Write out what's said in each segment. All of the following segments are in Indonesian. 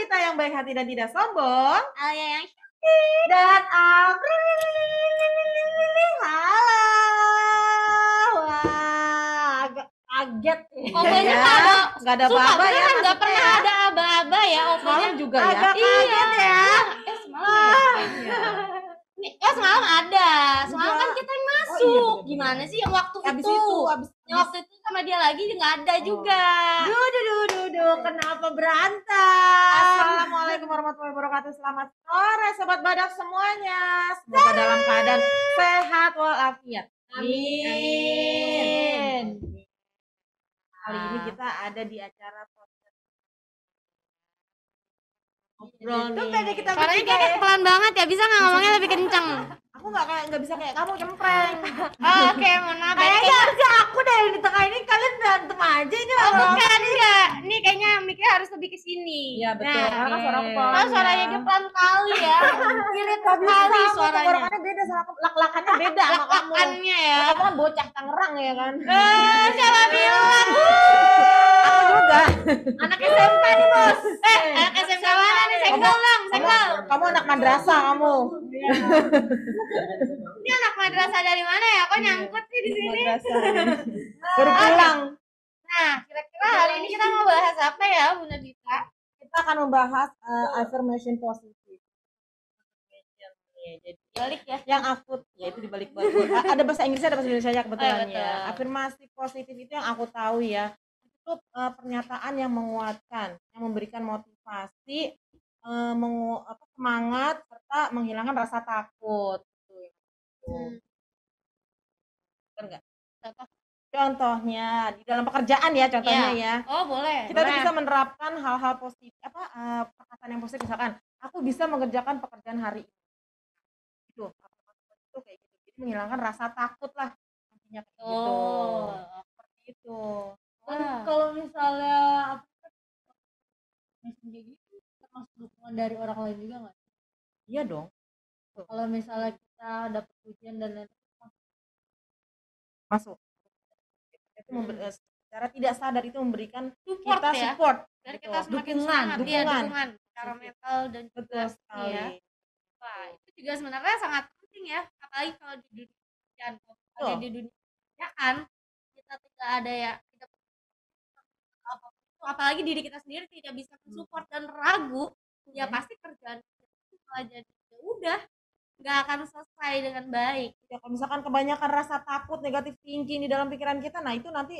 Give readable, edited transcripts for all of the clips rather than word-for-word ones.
Vita yang baik hati dan tidak sombong. Alia yang Dan April. Halo. Wah, agak kaget. Ovonya nggak ada apa-apa ya. Nggak pernah ada aba-aba ya ovonya. Semalam juga ya. Agak kaget ya. Semalam ada. Semalam kan kita yang masuk. Gimana sih yang waktu itu? Yang waktu itu sama dia lagi nggak ada juga. Duh, kenapa berantem? Assalamualaikum warahmatullahi wabarakatuh. Selamat sore sobat badak semuanya. Semoga dalam keadaan sehat walafiat. Amin. Kali ini kita ada di acara podcast. Itu pede kita suaranya kayak pelan banget ya, bisa nggak ngomongnya lebih kencang? Aku nggak bisa kayak kamu cempreng. Oke, mohon maaf. Kayaknya harusnya aku deh yang di tengah ini, kalian berantem aja ini. Bukan enggak. Ini kayaknya mic-nya harus lebih ke sini. Iya betul. Karena suara aku pelan. Oh, suaranya dia pelan kali ya. Gilit kali suaranya. Tenggorokannya beda sama aku. Lak-lakannya beda sama kamu. Lak-lakannya ya. Kamu kan bocah Tangerang ya kan. Siapa bilang? Aku juga. Anak SMK nih, Bos. Anak SMK mana nih? Senggol dong, senggol. Kamu anak madrasah kamu. Ini anak madrasah dari mana ya? Kok nyangkut sih di sini? Baru pulang. Nah, kira-kira hari ini kita mau bahas apa ya, Bu Nadita? Kita akan membahas affirmation positif. Jadi balik ya. Yang akut, yaitu dibalik balik. Ada bahasa Inggrisnya, ada bahasa Indonesia kebetulan ya. Afirmasi positif itu yang aku tahu ya. Itu pernyataan yang menguatkan, yang memberikan motivasi, semangat serta menghilangkan rasa takut. Benar nggak? Contohnya di dalam pekerjaan ya, contohnya ya. Oh boleh. Kita bisa menerapkan hal-hal positif, perkataan yang positif, misalkan aku bisa mengerjakan pekerjaan hari ini. Itu kayak gitu. Jadi menghilangkan rasa takut lah intinya kayak gitu. Seperti itu. Kalau misalnya gitu termasuk dukungan dari orang lain juga nggak? Iya dong. Kalau misalnya kita dapat ujian dan lain masuk. Itu secara tidak sadar itu memberikan support kita ya? support. Biar kita dukungan secara mental dan betul sekali. Ya. Wah, itu juga sebenarnya sangat penting ya, apalagi kalau di dunia pekerjaan, di dunia pekerjaan kita tidak ada ya, tidak apalagi diri kita sendiri tidak bisa mensupport dan ragu, ya pasti kerjaan itu malah jadi udah nggak akan selesai dengan baik. Ya, kalau misalkan kebanyakan rasa takut, negatif thinking di dalam pikiran kita, nah itu nanti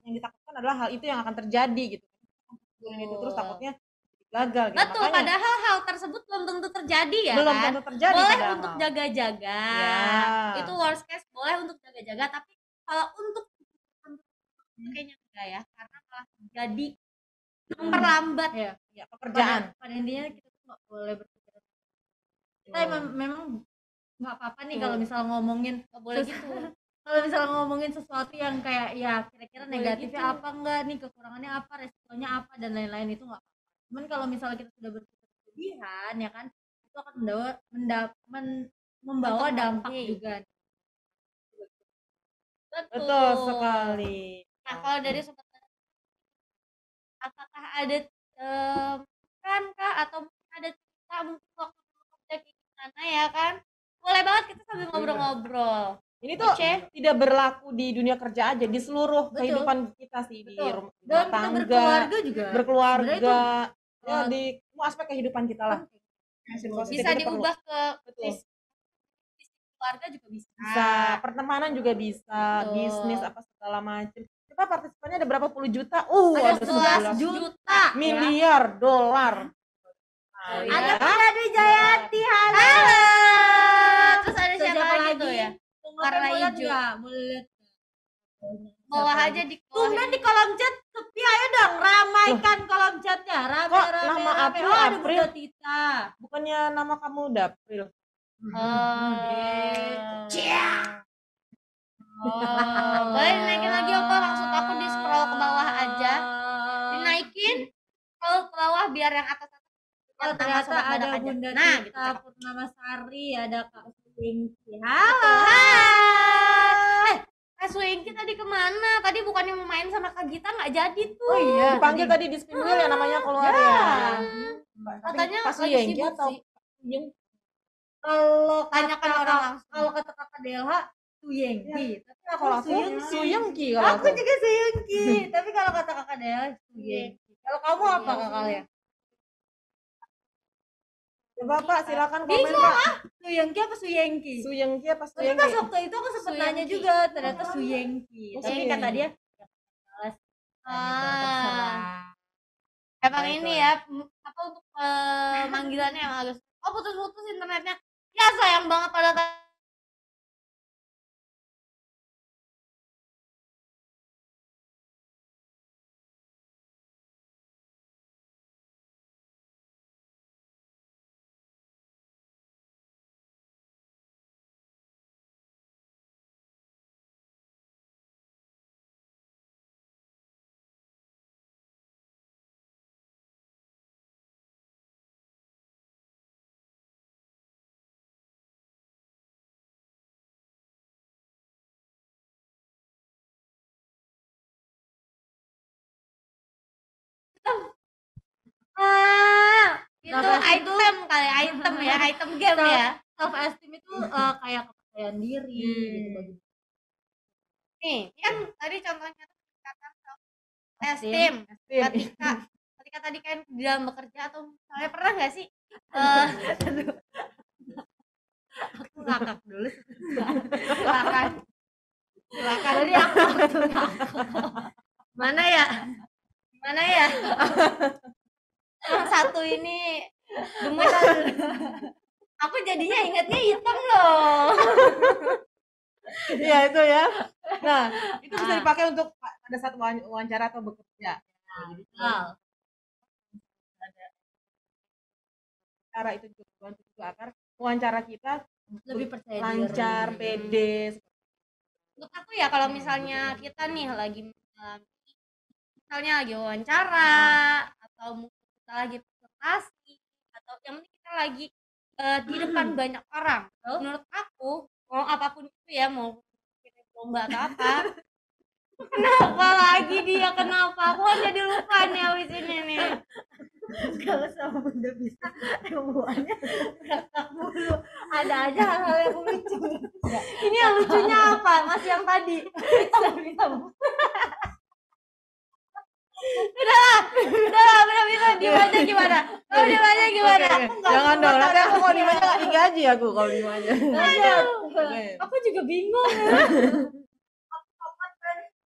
yang ditakutkan adalah hal itu yang akan terjadi gitu. Itu terus takutnya gagal gitu. Betul, makanya, padahal hal tersebut belum tentu terjadi ya. Belum tentu terjadi. Boleh untuk jaga-jaga. Ya. Itu worst case boleh untuk jaga-jaga, tapi kalau untuk kayaknya enggak ya, karena malah jadi memperlambat ya pekerjaan. Pada intinya kita tuh nggak boleh berpikir. Kita memang nggak apa-apa nih kalau misalnya ngomongin boleh gitu. Kalau misalnya ngomongin sesuatu yang kayak ya kira-kira negatifnya gitu. Apa enggak nih, kekurangannya apa, resikonya apa dan lain-lain, itu nggak apa-apa. Cuman kalau misalnya kita sudah berpikir berlebihan ya kan, itu akan membawa dampak juga. Betul sekali. Nah kalau dari sobat, apakah ada kan kah atau ada cerita mungkin waktu kerja gimana ya kan, boleh banget kita sambil ngobrol-ngobrol. Ini tuh tidak berlaku di dunia kerja aja, di seluruh kehidupan kita sih. Di rumah tangga, berkeluarga ya, di semua aspek kehidupan kita lah. Bisa diubah ke keluarga juga bisa, pertemanan juga bisa, bisnis apa segala macam. Kita partisipannya ada berapa puluh juta? Ada 11 juta, miliar dolar. Ada Putri Jayati, halo. Terus ada siapa lagi tuh ya? Warna hijau. Boleh lihat. Bawah aja di tumben di kolom chat sepi, ayo dong ramaikan kolom chatnya. Kok nama April? Tita. Bukannya nama kamu udah April? Boleh dinaikin lagi apa? Maksud aku di scroll ke bawah aja. Dinaikin scroll ke bawah biar yang atas. Ternyata ada Bunda Tita Purnama Sari, ada Kak Swingki. Halo. Kak Swingki tadi kemana? Tadi bukannya mau main sama Kak Gita, nggak jadi tuh. Oh iya. Dipanggil tadi di spin wheel ya, namanya keluar ya. Katanya pas lagi Yengki sibuk atau sih. Yang Kalau Tanyakan kata orang langsung. kalau kata kakak Delha Suyengki, tapi kalau aku Suyengki kalau Aku juga Suyengki, tapi kalau kata kakak Delha Suyengki. Kalau kamu apa kakak ya? Coba Pak, silakan komen Bingung, Pak. Suyengki apa Suyengki? Suyengki apa Tapi pas Suyengki? waktu itu aku sempat Suyengki. nanya juga, ternyata Suyengki. Oh, Tapi Suyengki. kata dia, ya males. Ah. Emang Baiklah. ini ya apa untuk panggilannya yang agak putus-putus internetnya. Ya sayang banget pada itu Self-esteem item kali item ya item game ya. Self esteem itu kayak kepercayaan diri gitu bagi Nih kan tadi contohnya tuh peningkatan self esteem. esteem ketika tadi kan di dalam bekerja atau misalnya pernah nggak sih eh Aku ngakak dulu. silakan Jadi aku waktu mana ya yang satu ini gemes. Aku jadinya ingatnya hitam loh. Iya itu ya. Nah, itu bisa dipakai untuk pada saat wawancara atau bekerja. Wow. Cara itu juga membantu juga agar wawancara kita Lebih percaya lancar, diri. pede. Untuk aku ya kalau misalnya kita nih lagi misalnya lagi wawancara atau mungkin kita lagi presentasi atau yang penting kita lagi di depan banyak orang. Menurut aku mau apapun itu ya mau kita lomba atau apa kenapa lagi dia kenapa aku kan jadi lupa nih abis ini nih. Kalau sama benda bisa hubungannya ngakak mulu. Ada aja hal-hal yang lucu. Ini yang lucunya apa masih yang tadi Hitam. udah bisa diem aja gimana kalau diem aja gimana. Oke. Jangan dong, nanti aku kalau dimanya nggak digaji aku kalau dimanya. Oke. Aku juga bingung.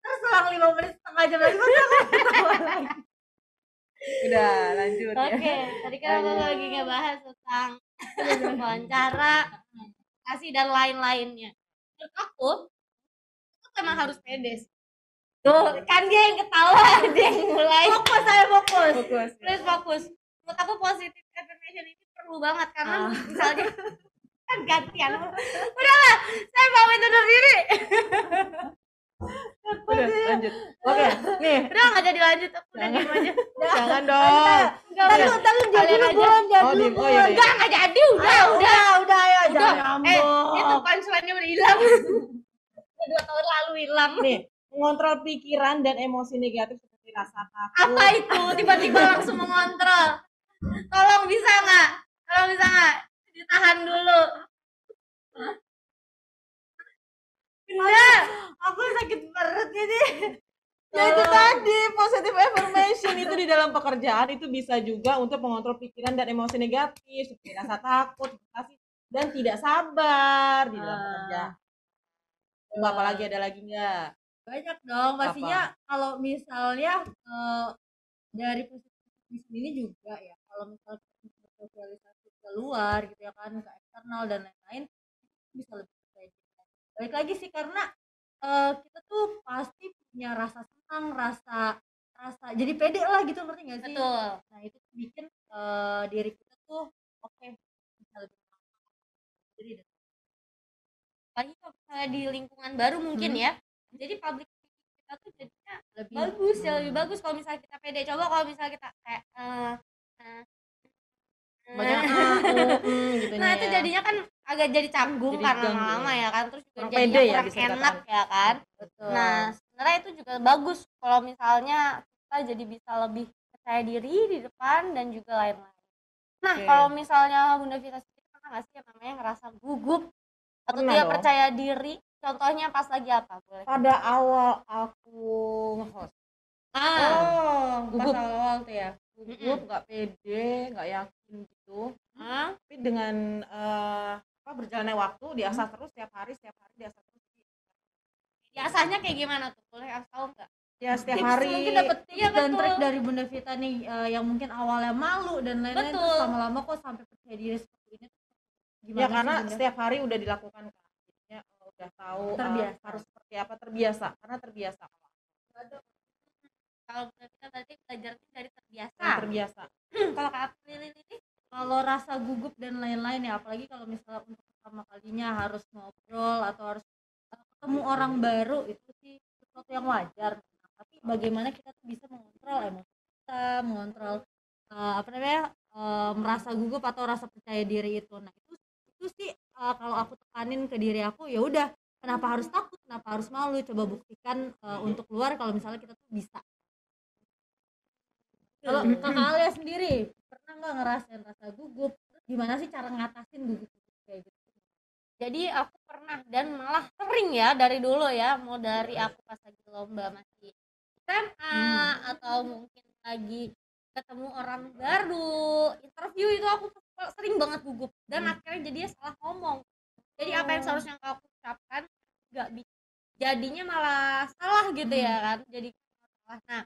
Terus selang 5 menit setengah jam lagi masa aku ketawa lagi. Udah lanjut ya. Oke, tadi kan aku lagi ngebahas tentang wawancara, kasih dan lain-lainnya. Menurut aku itu emang harus pede sih. Tuh, kan dia yang ketawa, dia yang mulai. Fokus saya fokus. Fokus. Please fokus. Menurut aku positive affirmation ini perlu banget karena misalnya kan gantian. Udahlah, saya pamit undur diri. Udah lanjut. Oke, nih. Udah nggak jadi lanjut, aku udah diem aja. Jangan dong. Tahu jadi Kalian dulu aja. bulan Oh, diem. Oh iya. Enggak, nggak jadi. Udah ayo jangan Itu ngambek. punchline-nya udah hilang. 2 tahun lalu hilang. Nih, mengontrol pikiran dan emosi negatif seperti rasa takut. Apa itu? Tiba-tiba langsung mengontrol. Tolong bisa nggak? Ditahan dulu. Enggak. Aku sakit perut ini. Ya itu tadi positive affirmation itu di dalam pekerjaan itu bisa juga untuk mengontrol pikiran dan emosi negatif seperti rasa takut, frustasi, dan tidak sabar di dalam pekerjaan. Coba apa lagi, ada lagi nggak? Banyak dong pastinya. Kalau misalnya dari positif ini juga ya, kalau misalnya kita bersosialisasi ke luar gitu ya kan, ke eksternal dan lain-lain, itu bisa lebih percaya diri. Balik lagi sih karena kita tuh pasti punya rasa senang, rasa jadi pede lah gitu, ngerti nggak sih? Betul. Nah itu bikin diri kita tuh oke, bisa lebih diri dan Apalagi kalau misalnya di lingkungan baru mungkin ya. Jadi public speaking kita tuh jadinya lebih bagus ya, lebih bagus kalau misalnya kita pede. Coba kalau misalnya kita kayak Banyak gitu nah itu jadinya kan agak jadi canggung Jadi karena ganggu, lama-lama ya kan, terus juga kurang jadinya pede ya, kurang bisa enak dikatakan. ya kan. betul. Nah sebenarnya itu juga bagus kalau misalnya kita jadi bisa lebih percaya diri di depan dan juga lain-lain. Nah, Oke. kalau misalnya Bunda Vita sendiri pernah nggak sih yang namanya ngerasa gugup atau Pernah tidak dong. percaya diri? Contohnya pas lagi apa? Boleh. Pada awal aku nge-host. Pas Gugup. awal tuh ya. Gugup, nggak pede, nggak yakin gitu. Hah? Tapi dengan berjalannya waktu diasah terus setiap hari diasah terus. Biasanya kayak gimana tuh? Boleh kasih tahu nggak? Ya setiap Tips hari mungkin dapat tips Iya, dan betul. trik dari Bunda Vita nih yang mungkin awalnya malu dan lain-lain Betul. terus lama-lama kok sampai percaya diri seperti ini. Gimana ya sih, karena Bunda? setiap hari udah dilakukan kan. Jadinya udah tahu Terbiasa. harus seperti apa, terbiasa karena terbiasa. Kalau Bunda Vita berarti belajarnya dari terbiasa. Yang terbiasa. Kalau Kak April ini Kalau rasa gugup dan lain-lain ya, apalagi kalau misalnya untuk pertama kalinya harus ngobrol atau harus ketemu orang baru, itu sih sesuatu yang wajar. Nah, tapi bagaimana kita tuh bisa mengontrol emosi kita, mengontrol merasa gugup atau rasa percaya diri itu. Nah, itu sih kalau aku tekanin ke diri aku, ya udah, kenapa harus takut, kenapa harus malu, coba buktikan untuk keluar kalau misalnya kita tuh bisa. Kalau kakak Alia sendiri pernah nggak ngerasain rasa gugup? Terus gimana sih cara ngatasin gugup kayak gitu? jadi aku pernah dan malah sering ya dari dulu ya, mau dari aku pas lagi lomba masih SMA atau mungkin lagi ketemu orang baru, interview itu aku sering banget gugup dan akhirnya jadinya salah ngomong. Jadi apa yang seharusnya aku ucapkan nggak bisa, jadinya malah salah gitu ya kan, jadi salah. Nah,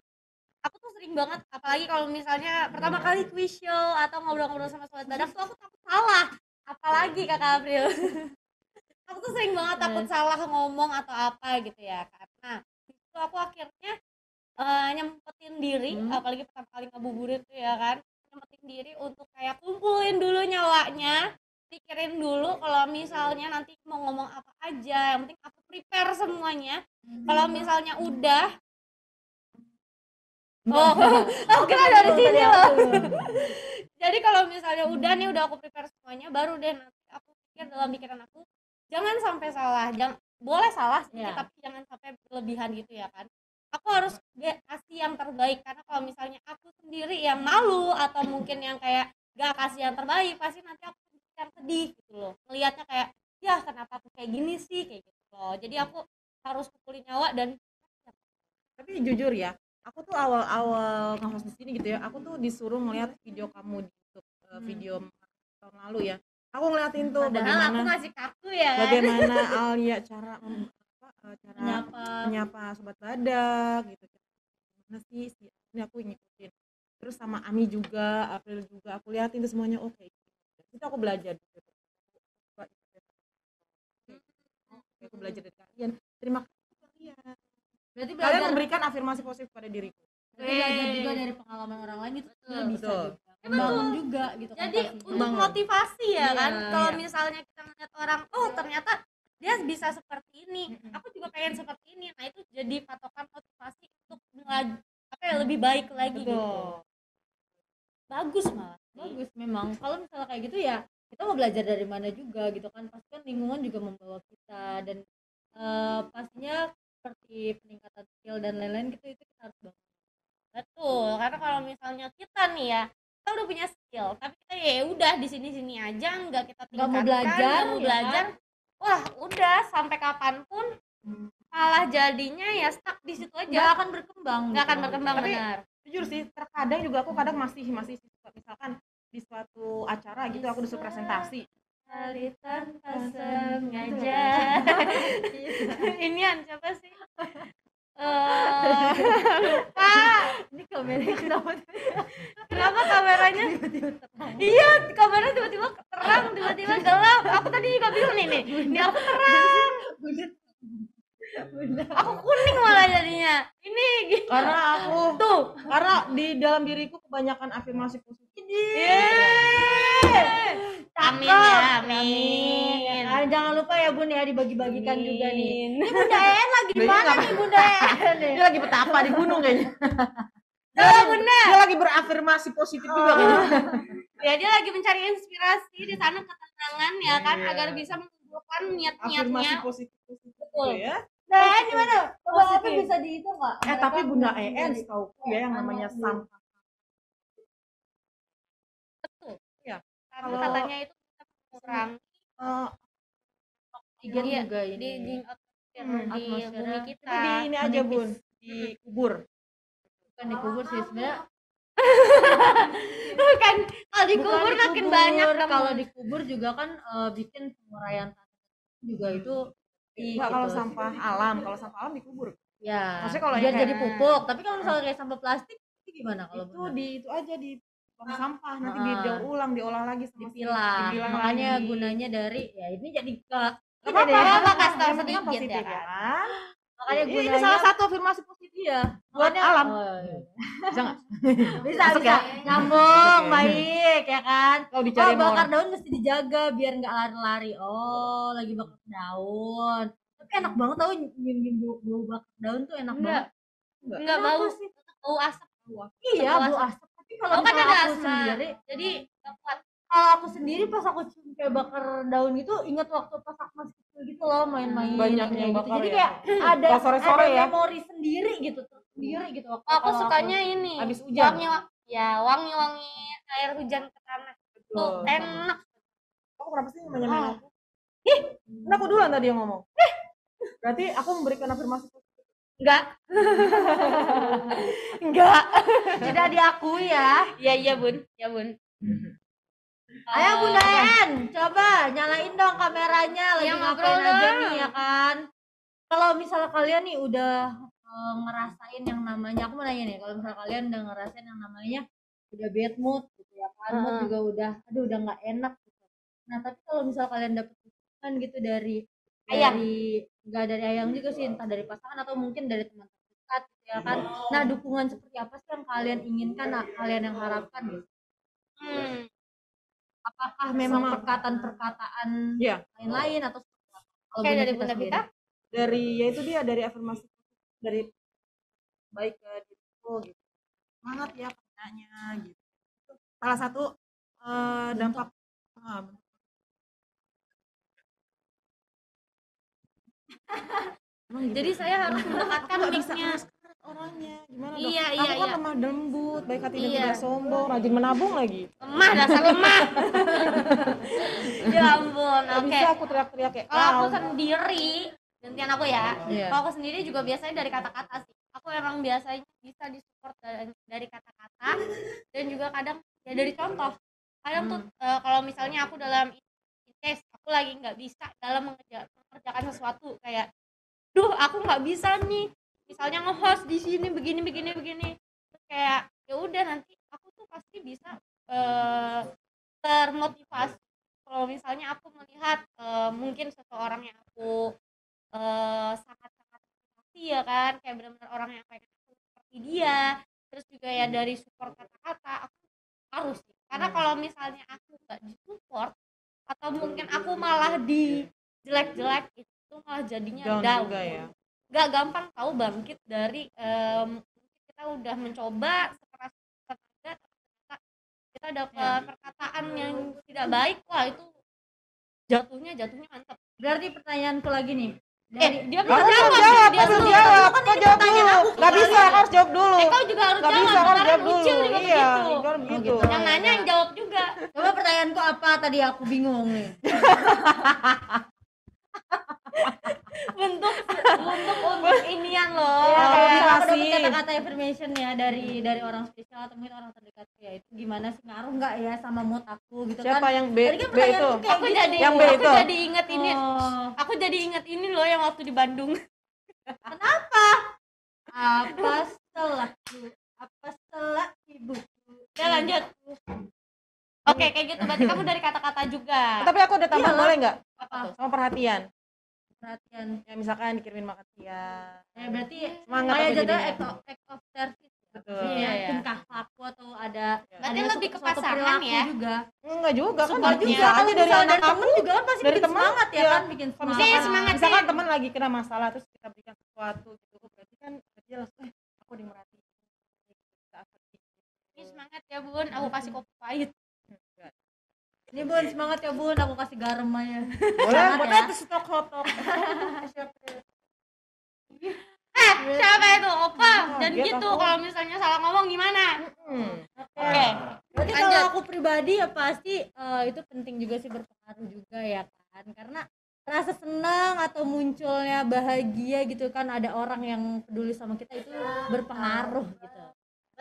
aku tuh sering banget, apalagi kalau misalnya pertama kali quiz show atau ngobrol-ngobrol sama sobat badak tuh aku takut salah, apalagi Kakak April. Aku tuh sering banget takut salah ngomong atau apa gitu ya, karena itu aku akhirnya nyempetin diri, apalagi pertama kali ngabuburit tuh ya kan, nyempetin diri untuk kayak kumpulin dulu nyawanya, pikirin dulu kalau misalnya nanti mau ngomong apa aja, yang penting aku prepare semuanya. Kalau misalnya udah aku kira dari sini loh. Jadi kalau misalnya udah nih, udah aku prepare semuanya, baru deh nanti aku pikir dalam pikiran aku, jangan sampai salah, boleh salah sedikit tapi jangan sampai berlebihan gitu ya kan. Aku harus kasih yang terbaik, karena kalau misalnya aku sendiri yang malu atau mungkin yang kayak gak kasih yang terbaik, pasti nanti aku yang sedih gitu loh, melihatnya kayak ya kenapa aku kayak gini sih, kayak gitu loh. Jadi aku harus kumpulin nyawa. Dan Tapi jujur ya, aku tuh awal-awal nge-host di sini gitu ya, aku tuh disuruh ngeliat video kamu di YouTube, video tahun lalu ya. Aku ngeliatin tuh padahal aku masih kaku ya kan. bagaimana Alia cara Menyapa. menyapa sobat badak gitu. Gimana sih ini aku ngikutin. Terus sama Ami juga, April juga, aku liatin tuh semuanya oke. Itu aku belajar gitu. Aku belajar dari kalian. Terima kasih kalian. Berarti Kalian belajar, memberikan afirmasi positif pada diriku. berarti belajar juga dari pengalaman orang lain itu sebenarnya bisa Betul. juga membangun juga gitu kan Jadi pastinya. untuk motivasi ya kan, Iya, kalau iya. misalnya kita ngeliat orang, oh ternyata dia bisa seperti ini, aku juga pengen seperti ini. Nah itu jadi patokan motivasi untuk lebih baik lagi gitu. Betul. Bagus malah. Bagus memang. Kalau misalnya kayak gitu ya kita mau belajar dari mana juga gitu kan, pasti kan lingkungan juga membawa kita dan pastinya seperti peningkatan skill dan lain-lain gitu, itu kita harus bangun. Betul, karena kalau misalnya kita nih ya, kita udah punya skill, tapi kita ya udah di sini-sini aja, nggak kita Nggak mau tingkatkan, belajar, nggak mau ya belajar, wah udah sampai kapanpun malah jadinya ya stuck di situ nggak aja, akan berkembang nggak gitu. akan berkembang. Tapi benar. jujur sih, terkadang juga aku kadang masih misalkan di suatu acara gitu aku disuruh presentasi. Hari tanpa sengaja. Inian siapa sih? Lupa. Ini kameranya Kenapa kameranya? Iya, kameranya tiba-tiba terang, tiba-tiba gelap. Aku tadi juga bilang nih. Ini aku terang. Aku kuning malah jadinya. Ini gitu. Karena di dalam diriku kebanyakan afirmasi positif. Amin ya, amin. Nah, jangan lupa ya Bun ya, dibagi-bagikan juga nih. Ini Bunda En lagi di mana nih Bunda En? Dia lagi petapa di gunung kayaknya. Halo Bunda. Dia lagi berafirmasi positif juga kayaknya. Ya dia lagi mencari inspirasi di sana, ketenangan ya kan, agar bisa mengumpulkan Afirmasi niat-niatnya. positif Betul. ya. Nah, gimana? Coba Positif. apa bisa dihitung nggak? Tapi Mereka Bunda menghindari EN setahu ya yang namanya anak sampah. Betul. karena Kalau- katanya itu bisa mengurangi Eh, oksigen iya, juga di ini atmosfer di atmosfernya. bumi itu kita. di ini aja menipis. Bun, dikubur. bukan dikubur sih sebenarnya. Kan kalau dikubur Bukan makin dikubur, banyak dong. kalau dikubur juga kan bikin penguraian tanah juga itu Enggak, kalau sampah alam, kalau sampah alam dikubur. ya Maksudnya kalau biar yang jadi kayak- pupuk. Tapi kalau misalnya kayak sampah plastik itu gimana kalau Itu benar? di itu aja di tong sampah, nanti Ah. didaur ulang, diolah lagi sama dipilah, dipilah makanya lagi. gunanya dari ya ini jadi ke Gak ini apa-apa, deh. Apa kasih tahu yang penting kan sedikit positif ya ya kan? kan. makanya Ini gunanya salah satu afirmasi positif iya buat makanya- alam. oh, iya. Bisa nggak? bisa Masuk bisa ya? nyambung Masuk ya? baik ya kan. Kalau Oh, dicari sama bakar orang. daun mesti dijaga biar nggak lari-lari. Oh, lagi bakar daun. Tapi enak banget tau nyium bau bakar daun tuh enak Enggak, banget. enggak Kenapa bau sih? bau asap. Iya, bau bau asap. Tapi kalau Aku kan misalnya ada aku asma, sendiri, jadi nggak kuat. kalau aku sendiri pas aku cium kayak bakar daun itu ingat waktu pas aku masih kecil gitu loh main-main Banyaknya kayak yang gitu. bakar Jadi ya. kayak ada Pas sore-sore ada ya. memori sendiri gitu sendiri gitu waktu Aku kalau sukanya ini habis hujan. wangi air hujan ke tanah tuh Betul. enak. Kamu kenapa sih nyamain aku? Kan aku duluan tadi yang ngomong. Berarti aku memberikan afirmasi positif. Enggak. Enggak. tidak diakui ya. Iya bun, ya bun. Ayo Bunda En, coba nyalain dong kameranya lagi Ya, ngapain ngobrol aja dong. nih ya kan. Kalau misalnya kalian nih udah ngerasain yang namanya, aku mau nanya nih, kalau misalnya kalian udah ngerasain yang namanya udah bad mood gitu ya kan, mood juga udah, aduh udah nggak enak gitu. Nah tapi kalau misalnya kalian dapet dukungan gitu dari Ayang. nggak dari ayang juga sih, entah dari pasangan atau mungkin dari teman terdekat gitu ya kan. Nah dukungan seperti apa sih yang kalian inginkan, kalian yang harapkan gitu? Apakah memang perkataan-perkataan Iya. lain-lain atau seperti apa? Kalau Kayak Bunda dari Vita Bunda sendiri. Vita? Dari ya itu dia dari afirmasi dari baik ke diriku gitu. Semangat ya kerjanya gitu. Salah satu dampak Emang gitu. Jadi saya harus mendekatkan Nggak bisa mic-nya. keras orangnya gimana dong? Iya, Aku kan iya. lemah lembut, baik hati dan Iya. tidak sombong, rajin menabung lagi. Lemah, dasar lemah. Ya ampun, Gak oke. bisa aku teriak-teriak kayak Kalau aku kau. sendiri, gantian aku ya. Iya. Kalau aku sendiri juga biasanya dari kata-kata sih. Aku emang biasanya bisa disupport dari kata-kata dan juga kadang ya dari contoh. Kadang tuh kalau misalnya aku dalam case aku lagi nggak bisa dalam mengerjakan sesuatu kayak, duh aku nggak bisa nih. Misalnya nge-host di sini begini. Terus kayak ya udah nanti aku tuh pasti bisa termotivasi kalau misalnya aku melihat mungkin seseorang yang aku sangat-sangat motivasi ya kan, kayak benar-benar orang yang pengen aku seperti dia. Terus juga ya dari support kata-kata aku harus sih. Karena kalau misalnya aku nggak disupport atau mungkin aku malah di jelek-jelek itu malah jadinya Down down. juga ya. Gak gampang tahu bangkit dari kita udah mencoba sekeras tenaga ternyata kita dapat perkataan yang tidak baik, wah itu jatuhnya mantap. Berarti pertanyaanku lagi nih. Dia Kamu belum belum jawab, jawab, dia kamu belum jawab, Kan kau ini jawab pertanyaan dulu. aku, Gak bisa, kau harus jawab dulu. kau juga harus Gak jawab, bisa, kau harus kemarin jawab Ucil dulu. juga Iya, begitu. kan begitu. gitu. Yang nanya yang jawab juga. Coba pertanyaanku apa tadi, aku bingung nih. untuk inian loh. Ya, kalau Iya, misalnya aku sih. dapat kata-kata affirmation ya dari orang spesial atau mungkin orang terdekat ya, itu gimana sih, ngaruh nggak ya sama mood aku gitu Siapa kan? yang B? Tadi kan B itu? pertanyaanku kayak Aku gitu. jadi Yang B aku itu? jadi inget ini. Oh, Aku jadi inget ini loh yang waktu di Bandung. apa setelah ibuku. Ya lanjut. Oke, kayak gitu. Berarti kamu dari kata-kata juga. Tapi aku ada tambahan, Iyalah. boleh nggak? Apa tuh? Sama perhatian. Perhatian. Ya misalkan dikirimin makan siang. Ya berarti Semangat kayak aku jadinya jadinya. act of service. Betul. Iya, iya. Tingkah laku atau ada Berarti ada lebih ke suatu pasangan perilaku ya? juga. Enggak juga kan, Supportnya. bisa aja dari misalnya anak dari kamu. temen juga kan pasti Dari bikin temen, semangat ya iya. kan, bikin Kalau semangat. Iya, semangat. misalkan teman lagi kena masalah terus kita berikan sesuatu gitu, berarti kan dia langsung aku dimerhatiin. Ini semangat ya Bun, aku kasih kopi pahit. Ini Bun, semangat ya Bun, aku kasih garam aja. Boleh, Semangat buat ya. itu stok hotdog. siapa itu Opa dan Kaget gitu aku. kalau misalnya salah ngomong gimana. Oke, Berarti lanjut. kalau aku pribadi ya pasti itu penting juga sih, berpengaruh juga ya kan, karena rasa senang atau munculnya bahagia gitu kan, ada orang yang peduli sama kita itu berpengaruh gitu.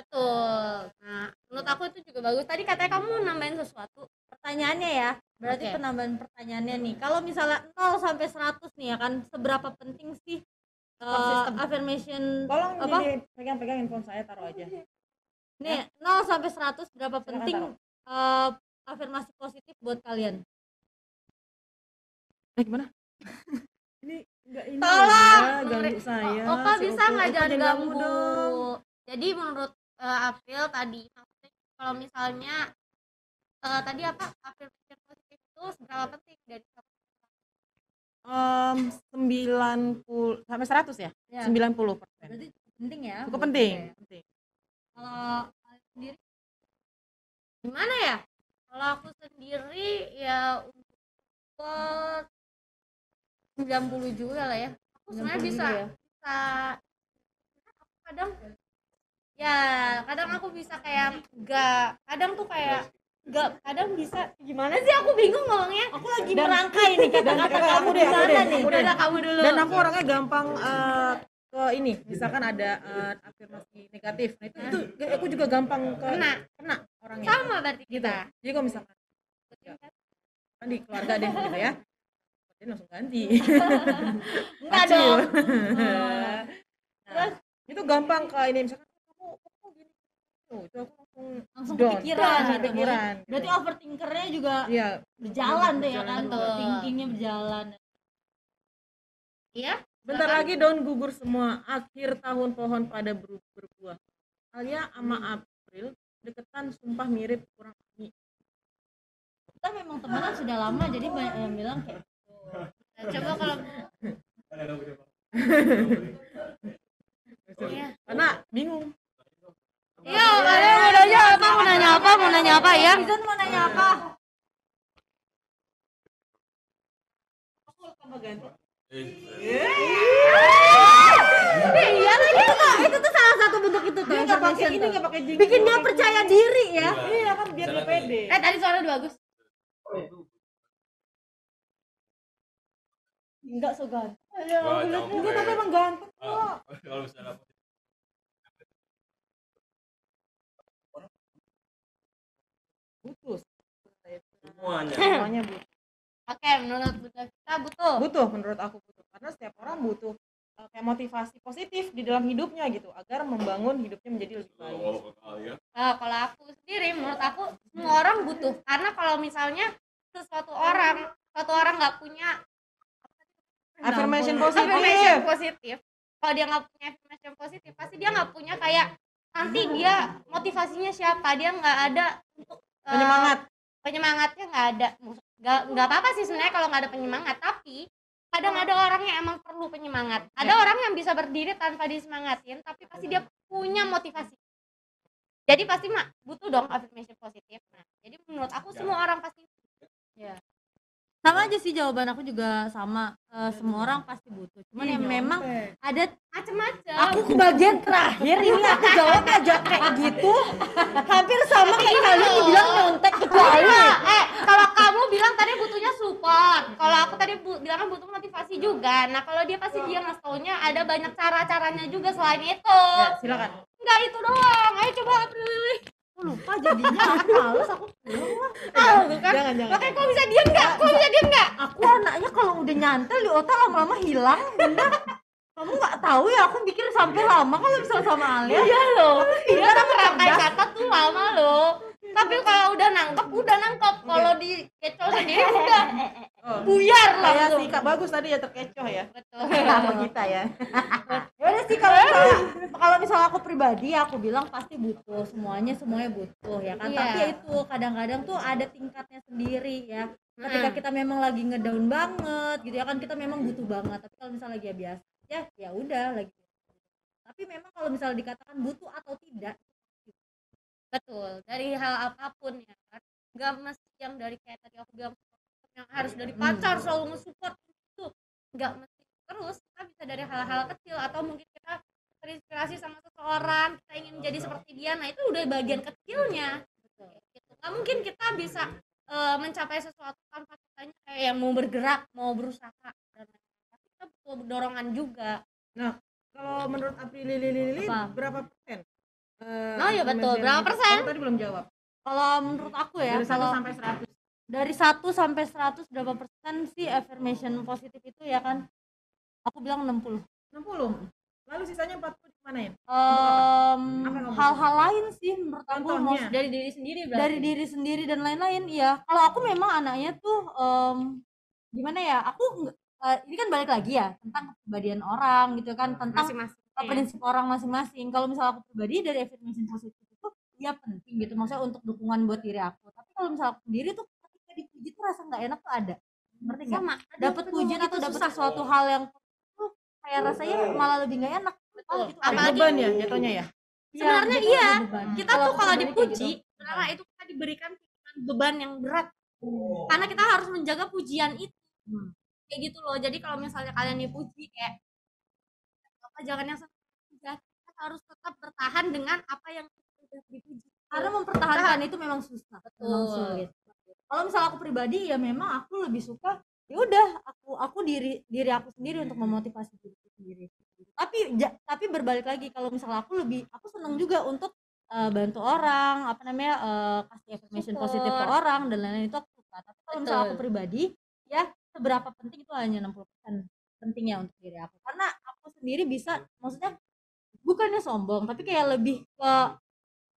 Betul. Nah, menurut aku itu juga bagus. Tadi katanya kamu nambahin sesuatu. Pertanyaannya ya, berarti Oke. penambahan pertanyaannya nih, kalau misalnya 0 sampai 100 nih ya kan, seberapa penting sih System. affirmation Tolong apa? jadi pegang-pegang handphone saya, taruh aja. Nih, 0 sampai 100 berapa Silakan penting afirmasi positif buat kalian? Gimana? Ini enggak ini Tolong, ya, ganggu saya. Opa Si bisa nggak Opa jangan jangan ganggu. dong. Jadi menurut April tadi, maksudnya kalau misalnya tadi apa affirmation positif itu seberapa penting dari 90 sampai 100 ya? Ya. 90%. Berarti penting ya. Cukup buat penting. kita ya. Penting. Kalau kalian sendiri gimana ya? Kalau aku sendiri ya untuk 90 juga lah ya. Aku sebenarnya 90 bisa juga ya? bisa kadang ya kadang aku bisa kayak kadang tuh kayak kadang bisa gimana sih, aku bingung ngomongnya. Aku lagi merangkai nih kata-kata kamu di mana nih? Udah kamu dulu. Dan aku orangnya gampang ke ini, misalkan ada afirmasi negatif. Nah, itu aku juga gampang kena orangnya. Sama berarti Gitu. kita. Jadi kalau misalkan kan di keluarga deh gitu ya. Jadi langsung ganti. Enggak Acil. dong. Nah, itu gampang ke ini, misalkan kamu gini. Tuh, itu aku Langsung down. kepikiran Nah, gitu. kepikiran. Berarti gitu. overthinkernya juga Iya, berjalan tuh ya kan, Betul. thinkingnya berjalan. Iya. bentar lagi daun gugur semua, akhir tahun pohon pada berbuah. Alia sama April deketan sumpah mirip kurang ini. Kita memang temenan sudah lama, jadi banyak yang bilang kayak Nah, coba kalau Iya. Karena bingung. Iya, kalian mau nanya apa? Mau nanya apa ya? Izan mau nanya apa? Aku tambah ganti. Iya lagi itu tuh salah satu bentuk itu tuh. Dia nggak pakai affirmation ini, tuh. nggak pakai jingle. Bikin dia percaya diri ya. Iya kan, biar dia pede. Tadi suara udah bagus. Enggak so ganteng. Ya, aku lihat juga tapi emang ganteng kok. Kalau misalnya Butuh. semuanya Semuanya butuh. Oke, menurut kita butuh. Butuh, menurut aku butuh. Karena setiap orang butuh kayak motivasi positif di dalam hidupnya gitu, agar membangun hidupnya menjadi lebih baik. Nah, kalau aku sendiri, menurut aku semua orang butuh. Karena kalau misalnya suatu orang nggak punya Affirmation affirmation positif. positif, kalau dia nggak punya affirmation positif, pasti dia nggak punya kayak nanti dia motivasinya siapa, dia nggak ada untuk penyemangatnya nggak ada. Nggak apa-apa sih sebenarnya kalau nggak ada penyemangat, tapi kadang ada orang yang emang perlu penyemangat. Ada orang yang bisa berdiri tanpa disemangatin, tapi pasti dia punya motivasi. Jadi pasti butuh dong affirmation positif. Nah, jadi menurut aku semua orang pasti Sama aja sih, jawaban aku juga sama. Semua orang pasti butuh. Cuman ya memang ada macem-macem. aku ke bagian terakhir ini aku jawab aja kayak gitu. Hampir sama kayak kalian dibilang nyontek kecuali. Kalau kamu bilang tadi butuhnya support, kalau aku tadi bilangnya butuh motivasi juga. Nah, kalau dia pasti dia ngasih taunya ada banyak cara-caranya juga selain itu. Ya, silakan. Enggak itu doang. Ayo coba April. Lupa jadinya, aku males, aku pulang lah. Kan? Jangan. Makanya kok bisa diam nggak? Kok bisa diam nggak? Aku anaknya kalau udah nyantel di otak lama-lama hilang, bunda. Kamu nggak tahu ya, aku pikir sampai lama kalau misalnya sama Alia. Iya loh. Dia Iya, tuh merangkai kata tuh lama loh. Tapi kalau udah nangkep. Kalau di kecoh sendiri udah buyar Kayak langsung. si Kak Bagus tadi ya, terkecoh ya. Betul. Sama kita ya. Ya udah sih, kalau misalnya aku pribadi aku bilang pasti butuh, semuanya butuh ya kan. Iya. Tapi ya itu kadang-kadang tuh ada tingkatnya sendiri ya. Ketika kita memang lagi ngedown banget gitu ya kan, kita memang butuh banget. Tapi kalau misalnya lagi ya biasa ya udah lagi. Tapi memang kalau misalnya dikatakan butuh atau tidak, Betul, dari hal apapun ya kan. Nggak mesti yang dari kayak tadi aku bilang yang harus dari pacar selalu nge-support itu. Nggak mesti terus, kita bisa dari hal-hal kecil atau mungkin kita terinspirasi sama seseorang, kita ingin menjadi seperti dia, nah itu udah bagian kecilnya gitu. Nggak mungkin kita bisa mencapai sesuatu tanpa kitanya kayak yang mau bergerak, mau berusaha dan lain-lain. Tapi kita butuh dorongan juga. Nah, kalau menurut Aprili Lili Apa? berapa persen? Oh iya betul, influencer berapa gitu? persen? Kamu tadi belum jawab. Kalau menurut aku ya, Dari 1 kalau sampai 100. dari 1 sampai 100 berapa persen sih affirmation positif itu ya kan? Aku bilang 60. 60. Lalu sisanya 40 gimana ya? kamu Hal-hal lain sih menurut aku Contohnya? mau Dari diri sendiri berarti. dari diri sendiri dan lain-lain ya. Kalau aku memang anaknya tuh gimana ya? Aku ini kan balik lagi ya tentang kepribadian orang gitu kan, tentang masing-masing prinsip orang masing-masing. Kalau misalnya aku pribadi dari affirmation positif itu ya penting gitu, maksudnya untuk dukungan buat diri aku. Tapi kalau misalnya aku sendiri tuh ketika dipuji tuh rasa nggak enak tuh ada. Ngerti nggak? sama Dapat pujian atau dapat sesuatu hal yang tuh kayak rasanya malah lebih nggak enak. Betul. Gitu. Kayak Apalagi- beban ya jatuhnya ya? Sebenarnya jatuhnya iya. ada beban. Kita Kalau tuh aku kalau pribadi kayak dipuji gitu. sebenarnya itu kita diberikan beban yang berat karena kita harus menjaga pujian itu kayak gitu loh. Jadi kalau misalnya kalian dipuji kayak apa, jangan yang senang, kita harus tetap bertahan dengan apa yang sudah dipuji Karena mempertahankan itu memang susah. Betul. Memang sulit. Kalau misalnya aku pribadi ya memang aku lebih suka ya udah aku diri aku sendiri untuk memotivasi diriku sendiri. Tapi berbalik lagi kalau misalnya aku senang juga untuk bantu orang, apa namanya, kasih affirmation Support. positif ke orang dan lain-lain itu aku suka. Tapi kalau misalnya aku Betul. pribadi ya seberapa penting itu hanya 60% pentingnya untuk diri aku. Karena aku sendiri bisa, maksudnya bukannya sombong tapi kayak lebih ke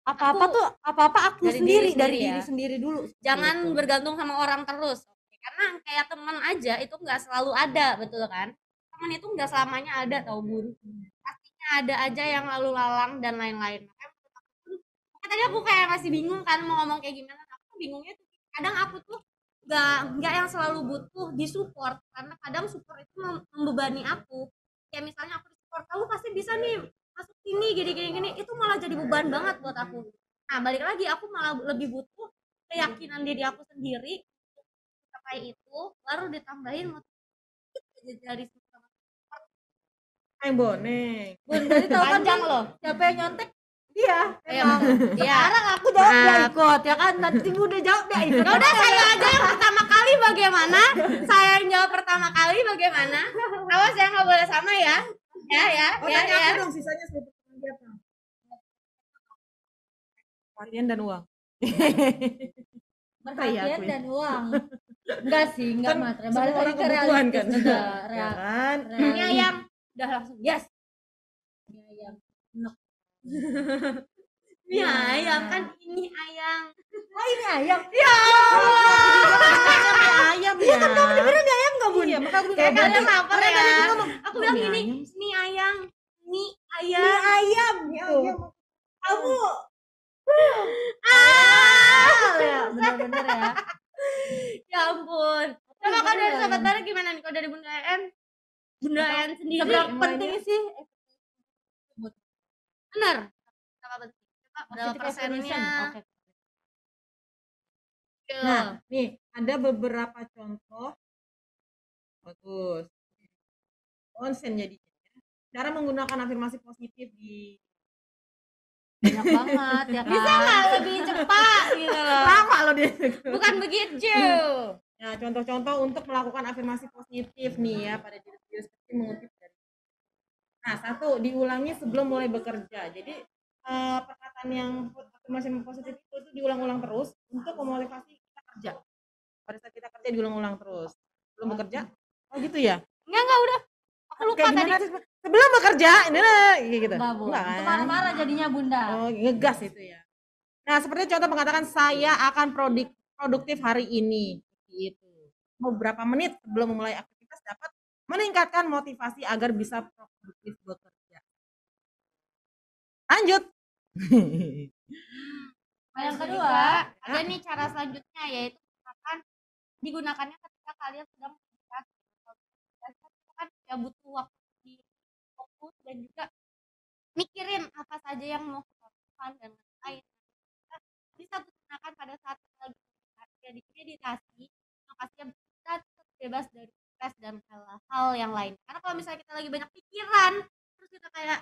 apa-apa aku Dari sendiri, diri dari sendiri diri ya. sendiri dulu. Jangan Gitu. bergantung sama orang terus. Oke, karena kayak teman aja itu nggak selalu ada, betul kan? Teman itu nggak selamanya ada, tau Bun. Pastinya ada aja yang lalu lalang dan lain-lain. Makanya tadi aku kayak masih bingung kan mau ngomong kayak gimana. Aku bingungnya tuh kadang aku tuh nggak yang selalu butuh disupport, karena kadang support itu membebani aku. Kayak misalnya aku support, kamu pasti bisa nih masuk sini gini, itu malah jadi beban banget buat aku. Nah balik lagi, aku malah lebih butuh keyakinan diri aku sendiri untuk mencapai itu, baru ditambahin motivasi dari support. Boneng. Bun, tadi tahu kan Panjang loh. siapa yang nyontek? Dia. Emang. Iya. Sekarang aku jawab dia Maaf. ikut ya kan, nanti udah jawab dia ikut. Ya udah, saya aja yang pertama kali bagaimana? Saya yang jawab pertama kali bagaimana? Awas ya, nggak boleh sama ya. Ya. Tanya aku dong sisanya 10% dia apa? Perhatian dan uang. Perhatian aku ya. dan uang. Enggak sih, enggak Kan materi. semua Balik lagi orang ke kebutuhan realistis kan. juga. Ya kan? Ini ayam udah langsung yes. Ini ayam. Ini ayam kan, ini ayam. Oh ini ayam. Ya Ayam ya. Kan kamu Beneran ayam enggak Bun? Iya, maka aku kayak bilang kalian lapar Orang ya. tadi dia ngomong, Aku bilang "Mie gini, ayam." ini ayam, ini Ini ayam. ayam. Iya, Tuh. iya. Kamu ya benar-benar ya. Ya ampun. Coba kalau dari sahabat Tara gimana nih? Kalau dari Bunda En? Bunda En sendiri Seberapa yang penting sih benar. Berapa penting? Coba berapa positive affirmation? persennya? Oke. Nah, nih ada beberapa contoh. Bagus. Konsen jadinya. Cara menggunakan afirmasi positif di Banyak banget ya kan. Bisa nggak lebih cepat gitu loh? lama loh dia. Bukan begitu. Nah, contoh-contoh untuk melakukan afirmasi positif nih ya pada diri sendiri seperti mengutip dari. Nah, 1, diulangi sebelum mulai bekerja. Jadi perkataan yang afirmasi positif itu diulang-ulang terus untuk memotivasi kita kerja. Pada saat kita kerja diulang-ulang terus. Sebelum bekerja, oh gitu ya? Enggak udah. Aku lupa Kayak tadi. gimana sih? Sebelum bekerja, ini lah, gitu. Enggak, Bu. Enggak Itu kan? marah-marah jadinya Bunda. Oh, ngegas itu ya. Nah, seperti contoh mengatakan saya akan produktif hari ini. Gitu. Beberapa menit sebelum memulai aktivitas dapat meningkatkan motivasi agar bisa produktif bekerja. Lanjut. Yang kedua, Juga ada nih cara selanjutnya, yaitu misalkan digunakannya ketika kalian sedang beristirahat. Kalau beristirahat itu kan ya butuh waktu di fokus dan juga mikirin apa saja yang mau kita lakukan dan lain-lain. Kita bisa gunakan pada saat kita lagi beristirahat, ya di meditasi, lokasinya kita tetap bebas dari stres dan hal-hal yang lain. Karena kalau misalnya kita lagi banyak pikiran, terus kita kayak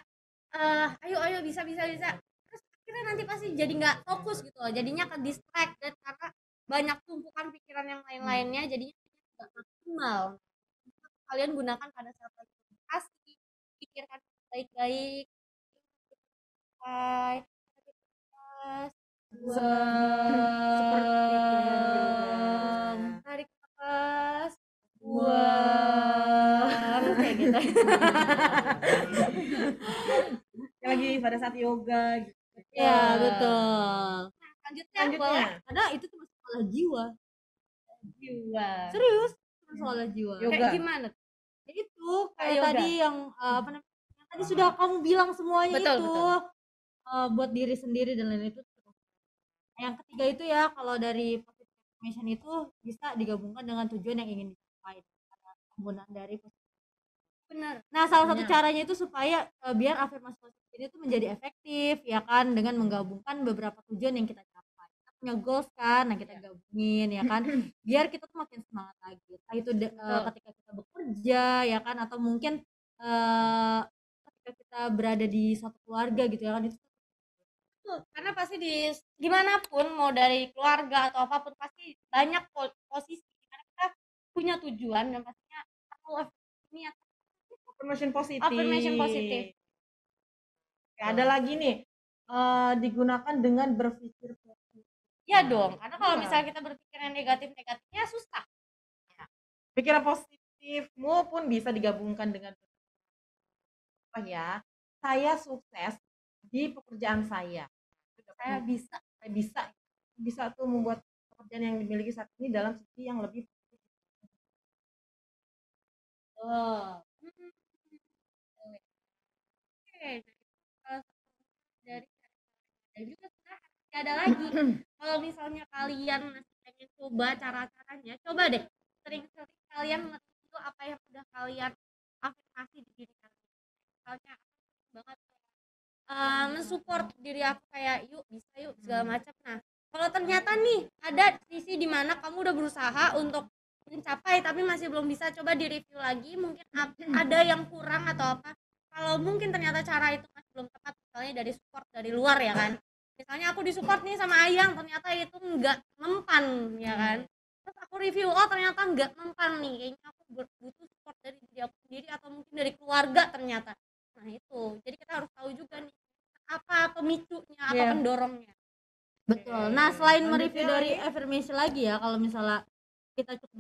ayo ayo bisa bisa bisa, terus akhirnya nanti pasti jadi nggak fokus gitu loh, jadinya ke distract dan karena banyak tumpukan pikiran yang lain-lainnya jadinya nggak maksimal. Kalian gunakan pada saat lagi meditasi, pikirkan baik-baik, sampai Seperti gaya yoga. tarik nafas, Buang kayak gitu. Lagi pada saat yoga gitu. Ya, betul. Selanjutnya boleh Selanjutnya Karena itu tuh masalah jiwa. jiwa. Serius, masalah jiwa. Yoga. Kayak gimana? Ya itu kayak Yoga. tadi yang apa namanya? Yang tadi sudah kamu bilang semuanya Betul, itu. betul. Buat diri sendiri dan lain itu. Yang ketiga itu ya kalau dari positive affirmation itu bisa digabungkan dengan tujuan yang ingin dicapai pada penggunaan dari positive. Benar. Nah, salah satu Benar. caranya itu supaya biar afirmasi positif ini tuh menjadi efektif ya kan dengan menggabungkan beberapa tujuan yang kita capai. Kita punya goals kan, nah kita gabungin ya kan biar kita tuh makin semangat lagi. Entah itu ketika kita bekerja ya kan atau mungkin ketika kita berada di satu keluarga gitu ya kan itu Karena pasti gimana pun mau dari keluarga atau apapun pasti banyak posisi di mana kita punya tujuan dan pastinya perlu ini atau affirmation positif. affirmation positif. Oke, ada lagi nih digunakan dengan berpikir positif. Ya dong, karena kalau Iya. misalnya kita berpikir yang negatif-negatifnya susah. Pikiran positifmu pun bisa digabungkan dengan apa ya? Saya sukses di pekerjaan saya. Saya bisa. Saya bisa tuh membuat pekerjaan yang dimiliki saat ini dalam sisi yang lebih Oke, dari dan juga sebenarnya masih ada lagi. Kalau misalnya kalian masih pengen coba cara-caranya, coba deh sering-sering kalian nge-review apa yang udah kalian afirmasi di diri kalian. Misalnya aku sering banget mensupport diri aku kayak yuk bisa yuk segala macam. Nah, kalau ternyata nih ada sisi di mana kamu udah berusaha untuk mencapai tapi masih belum bisa, coba di review lagi mungkin ada yang kurang atau apa. Kalau mungkin ternyata cara itu masih belum tepat, misalnya dari support dari luar ya kan, misalnya aku disupport nih sama Ayang ternyata itu nggak mempan ya kan, terus aku review oh ternyata nggak mempan nih, kayaknya aku butuh support dari diri aku sendiri atau mungkin dari keluarga ternyata. Nah itu jadi kita harus tahu juga nih apa pemicunya, apa Iya. pendorongnya. betul. Nah, selain Lanjutnya mereview dari lagi. affirmation lagi ya, kalau misalnya kita cukup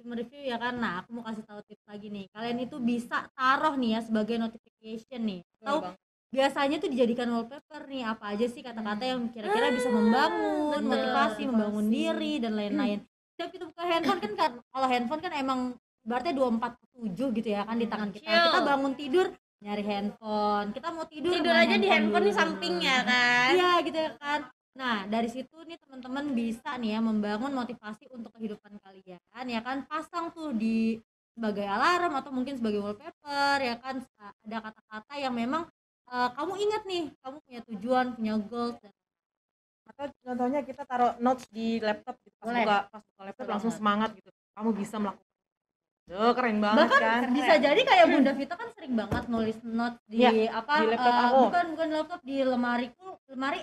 mereview ya kan. Nah, aku mau kasih tahu tips lagi nih. Kalian itu bisa taruh nih ya sebagai notification nih. Atau biasanya tuh dijadikan wallpaper nih, apa aja sih kata-kata yang kira-kira bisa membangun betul. motivasi, membangun diri dan lain-lain. Setiap kita buka handphone kan kalau handphone kan emang berarti 24/7 gitu ya kan di tangan kita. Chill. Kita bangun tidur nyari handphone. Kita mau tidur Tidur main aja di handphone di dulu. sampingnya kan. Iya gitu ya kan. Nah, dari situ nih teman-teman bisa nih ya membangun motivasi untuk kehidupan kalian ya kan, pasang tuh di sebagai alarm atau mungkin sebagai wallpaper ya kan, ada kata-kata yang memang kamu ingat nih, kamu punya tujuan, punya goals dan atau contohnya kita taruh notes di laptop gitu. Boleh. Pas buka laptop langsung semangat gitu. Kamu bisa melakukan. Keren banget bahkan kan? bisa jadi kayak Bunda Vita kan sering banget nulis notes di Ya, apa di laptop aku. bukan laptop, di lemari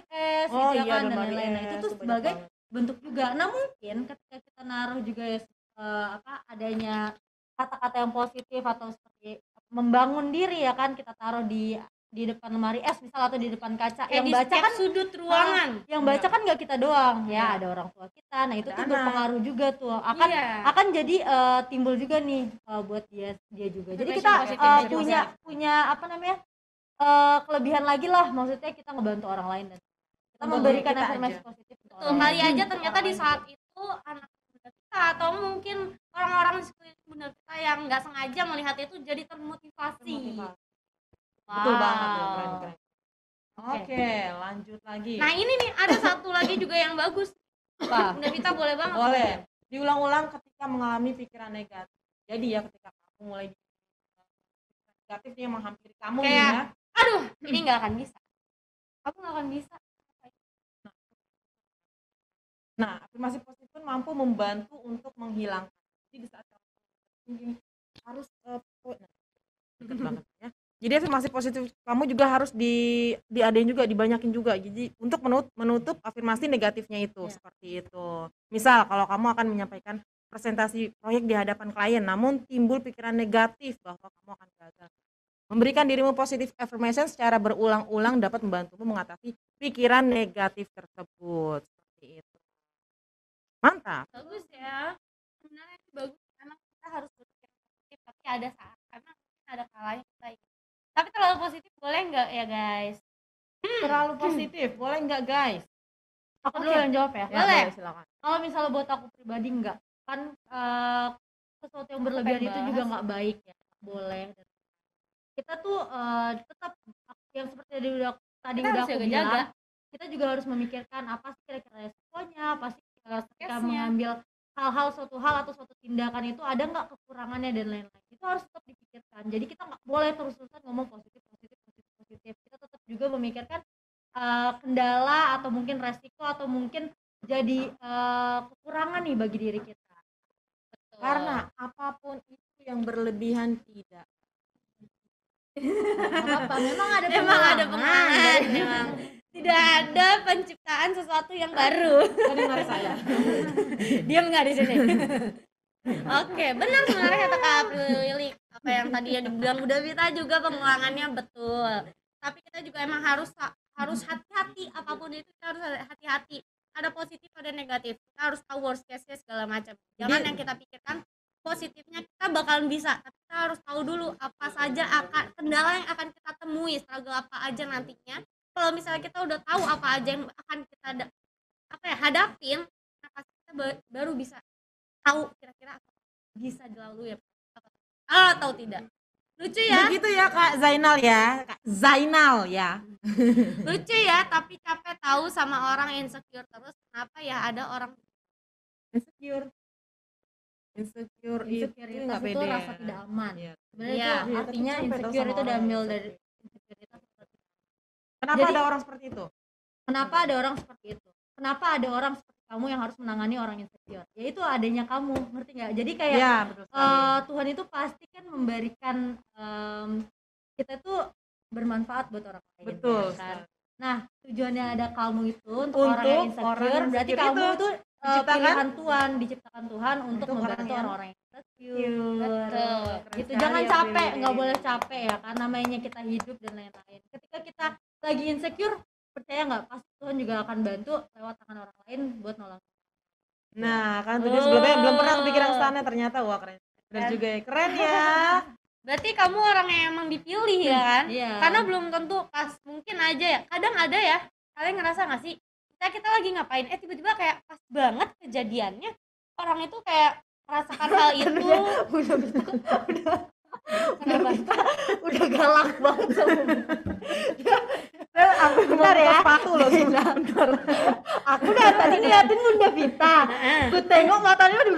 es Oh gitu ya iya, kan dan lemari lain-lain. Nah, es, itu tuh tuh banyak sebagai banget. bentuk juga. Nah, mungkin ketika kita naruh juga ya apa adanya kata-kata yang positif atau seperti membangun diri ya kan, kita taruh di depan lemari es misal atau di depan kaca, Kayak yang di baca setiap kan sudut ruangan. yang baca kan nggak kita doang Iya. ya, ada orang tua kita. Nah, itu Ada tuh anak. berpengaruh juga tuh, akan Iya. akan jadi timbul juga nih buat dia juga. Jadi Affirmation kita positif bisa punya apa namanya kelebihan lagi lah, maksudnya kita ngebantu orang lain dan kita Membangun memberikan kita afirmasi aja. positif ke Betul, orang kali lain. aja ternyata di saat itu anak bunda kita atau mungkin orang-orang di sekeliling bunda kita yang nggak sengaja melihat itu jadi termotivasi. Betul banget tuh, Wow. keren. Oke, lanjut lagi. Nah ini nih ada satu lagi juga yang bagus. Apa? Bunda Vita boleh banget. Boleh. Diulang-ulang ketika mengalami pikiran negatif. Jadi ya ketika kamu mulai negatif nih yang menghampiri kamu nih Kayak, ya. aduh ini nggak akan bisa. Aku nggak akan bisa. Nah, afirmasi positif pun mampu membantu untuk menghilangkan. Jadi di saat kamu mungkin harus deket banget ya. Jadi afirmasi positif kamu juga harus diadain juga, dibanyakin juga. Jadi untuk menutup afirmasi negatifnya itu, Iya. seperti itu. Misal kalau kamu akan menyampaikan presentasi proyek di hadapan klien, namun timbul pikiran negatif bahwa kamu akan gagal. Memberikan dirimu positive affirmation secara berulang-ulang dapat membantumu mengatasi pikiran negatif tersebut. Seperti itu. Mantap. Bagus ya, sebenarnya itu bagus, emang kita harus berpikir positif, tapi ada saat emang mungkin ada kalanya kita tapi terlalu positif boleh nggak ya guys? Terlalu positif, boleh nggak guys? Aku dulu yang jawab ya. Ya, Boleh. silakan. Kalau misalnya buat aku pribadi enggak, kan sesuatu yang berlebihan pengen itu bahas. juga nggak baik ya, boleh. Kita tuh tetap yang seperti tadi Kita udah harus aku jaga-jaga. bilang, kita juga harus memikirkan apa sih kira-kira resikonya, apa sih ketika Kesnya. mengambil hal-hal, suatu hal atau suatu tindakan itu ada nggak kekurangannya dan lain-lain. Itu harus tetap dipikirkan. Jadi kita nggak boleh terus-terusan ngomong positif. Kita tetap juga memikirkan kendala atau mungkin resiko atau mungkin jadi kekurangan nih bagi diri kita. Betul. Karena apapun itu yang berlebihan tidak. Apa memang ada Emang ada pengulangan. pengulangan, memang tidak ada penciptaan sesuatu yang baru. Dengar saya. Diam nggak di sini? Oke, benar sebenarnya kata Kak April Lilik. Apa yang tadi yang dibilang Bunda Vita juga pengulangannya betul. Tapi kita juga emang harus hati-hati, apapun itu kita harus hati-hati. Ada positif, ada negatif. Kita harus tahu worst case-nya segala macam. Jangan yang kita pikirkan positifnya kita bakalan bisa, tapi kita harus tahu dulu apa saja kendala yang akan kita temui, struggle apa aja nantinya. Kalau misalnya kita udah tahu apa aja yang akan kita hadapin, nah pasti kita baru bisa tahu kira-kira apa bisa dilalui atau tidak. Lucu ya? Begitu ya Kak Zainal ya. Kak Zainal ya. Lucu ya, tapi capek tahu sama orang insecure terus. Kenapa ya ada orang Insecure itu Insecuritas nggak itu pede. rasa tidak aman. Iya. Sebenarnya Iya. itu artinya Tapi capek tau insecure sama itu orang diambil yang dari insecure. insecuritas. Kenapa Jadi- ada orang seperti itu? Kenapa ada orang seperti itu? Kenapa ada orang seperti kamu yang harus menangani orang insecure? Yaitu adanya kamu, ngerti nggak? Jadi kayak Ya, betul sekali. Tuhan itu pasti kan memberikan kita tuh bermanfaat buat orang lain. Betul. ya kan? Nah, tujuannya ada kamu itu untuk Untuk orang yang orang insecure, berarti insecure kamu itu diciptakan- pilihan Tuhan, diciptakan Tuhan untuk Untuk membantu orang yang orang-orang yang insecure. Betul. Gitu, Keren jangan sekali, capek, April. nggak boleh capek ya, karena namanya kita hidup dan lain-lain. Ketika kita lagi insecure, percaya nggak, pasti Tuhan juga akan bantu lewat tangan orang lain buat nolong. Nah, kan tuh dia sebelumnya belum pernah kepikiran ke sana, ternyata wah keren. Benar Keren. juga ya. Keren ya. berarti kamu orang yang emang dipilih ya kan? Iya. Karena belum tentu pas, mungkin aja ya, kadang ada ya, kalian ngerasa nggak sih kita lagi ngapain tiba-tiba kayak pas banget kejadiannya orang itu kayak merasakan hal itu. Kenapa? Udah galak banget sama Aku Bentar ya. sepatu loh. Bentar. aku dari tadi ngeliatin Bunda Vita. Aku tengok matanya udah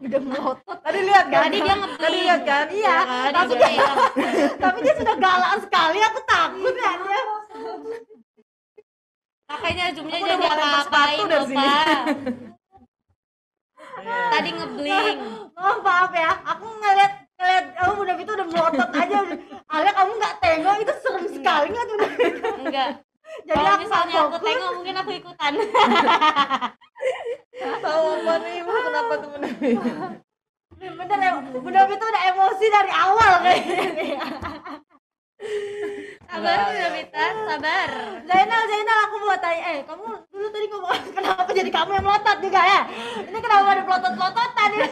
udah melotot. Tadi lihat kan? Tadi dia nge-blink. Tadi lihat kan? Iya, kan? tapi Dia dia, tapi dia sudah galak sekali, aku takut ya dia. makanya zoomnya Aku udah jadi mau lempar apa-apain sepatu dari loh, sini. Pak. Tadi ngebling. Maaf ya, aku ngeliat kamu Bunda Vita udah melotot aja. Alia kamu nggak tengok, itu serem sekali nggak tuh? Enggak. Jadi Kalau aku misalnya aku fokus. tengok mungkin aku ikutan. Tahu apa nih Ibu? Kenapa tuh Bener ya, Bunda Vita udah emosi dari awal kayaknya. Sabar Bunda Vita, sabar. Zainal, aku mau tanya, kamu dulu tadi ngomong kenapa jadi kamu yang melotot juga ya? Ini kenapa ada pelotot-pelototan ini?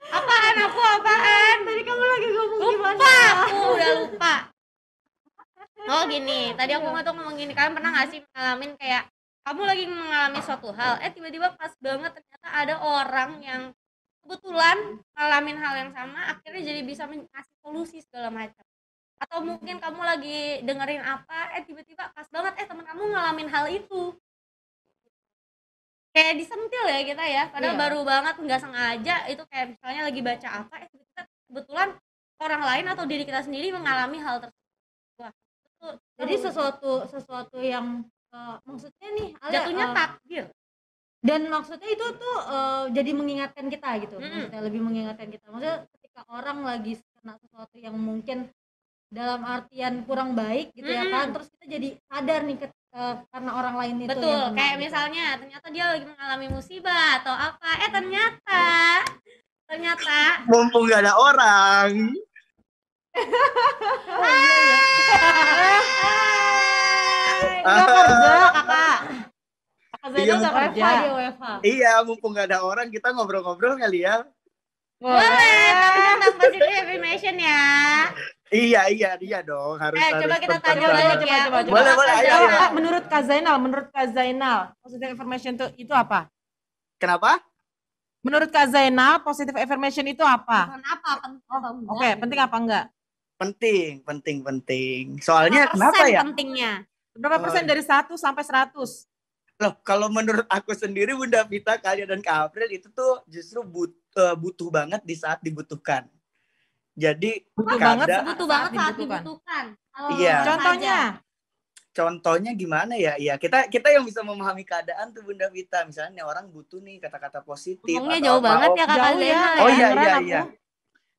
Apaan aku apaan? Tadi kamu lagi ngomong gimana? Lupa, aku udah lupa. Oh gini, tadi aku tuh ngomong gini, kalian pernah nggak sih ngalamin kayak kamu lagi mengalami suatu hal, tiba-tiba pas banget ternyata ada orang yang kebetulan ngalamin hal yang sama, akhirnya jadi bisa ngasih solusi segala macam. Atau mungkin kamu lagi dengerin apa, tiba-tiba pas banget teman kamu ngalamin hal itu. Kayak disentil ya kita ya, padahal Iya. baru banget nggak sengaja itu kayak misalnya lagi baca apa, tiba-tiba kebetulan orang lain atau diri kita sendiri mengalami hal tersebut. Wah, itu Jadi sesuatu yang maksudnya nih, Alia, jatuhnya takdir. dan maksudnya itu tuh jadi mengingatkan kita gitu. Mm-mm. Maksudnya lebih mengingatkan kita. Maksudnya ketika ketika orang lagi kena sesuatu yang mungkin dalam artian kurang baik gitu ya kan, terus kita jadi sadar nih karena orang lain itu Betul, yang kena kayak gitu. misalnya ternyata dia lagi mengalami musibah atau apa, ternyata Mumpung gak ada orang. Nggak kerja kakak Zainal Iya, nggak kerja. WFH dia WFH. Iya, mumpung gak ada orang kita ngobrol-ngobrol kali ya. boleh, tapi tentang positive affirmation ya. Iya dong, harus Coba kita tentang tanya sana. balik ya. Coba. Boleh, Untuk ayo, Kak ayo. Zainal. Menurut Kak Zainal, positive affirmation itu apa? Kenapa? Menurut Kak Zainal, positive affirmation itu apa? Bukan apa, penting atau enggak? Oke, penting apa enggak? Penting. Soalnya Berapa kenapa persen ya? pentingnya? Berapa persen dari 1 sampai 100? Loh, kalau menurut aku sendiri Bunda Vita, kalian dan Kak April itu tuh justru butuh banget di saat dibutuhkan. Jadi Butuh kadang- banget Butuh banget saat dibutuhkan. Kalau Iya. apa Contohnya? aja? Contohnya gimana ya? Iya, kita yang bisa memahami keadaan tuh Bunda Vita. Misalnya nih orang butuh nih kata-kata positif. Ngomongnya atau jauh apa. banget ya Kakak Jauh ya. Zainal Oh ya. iya. Beneran aku.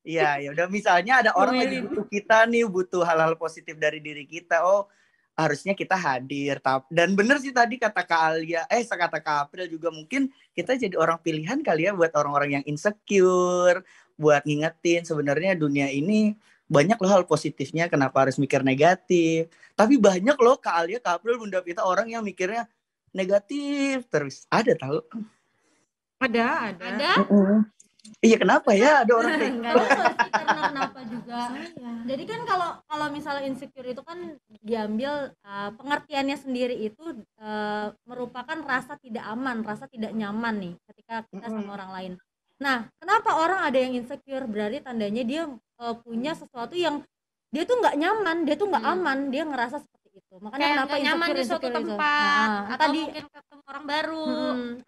Iya, udah misalnya ada orang lagi butuh kita nih, butuh hal-hal positif dari diri kita. Oh, harusnya kita hadir. Dan bener sih tadi kata Kak Alia, kata Kak April juga mungkin kita jadi orang pilihan kali ya buat orang-orang yang insecure, buat ngingetin sebenarnya dunia ini banyak loh hal positifnya, kenapa harus mikir negatif. Tapi banyak loh Kak Alia, Kak April, Bunda Vita orang yang mikirnya negatif terus. Ada tahu? Ada. Iya, kenapa ya ada orang kayak Tahu nggak sih karena kenapa juga? Jadi kan kalau misalnya insecure itu kan diambil pengertiannya sendiri itu merupakan rasa tidak aman, rasa tidak nyaman nih ketika kita sama orang lain. Nah, kenapa orang ada yang insecure? Berarti tandanya dia punya sesuatu yang dia tuh nggak nyaman, dia tuh nggak aman, dia ngerasa seperti itu. Makanya Kayak kenapa nggak nyaman di suatu insecure itu. tempat Nah, atau mungkin ketemu orang baru.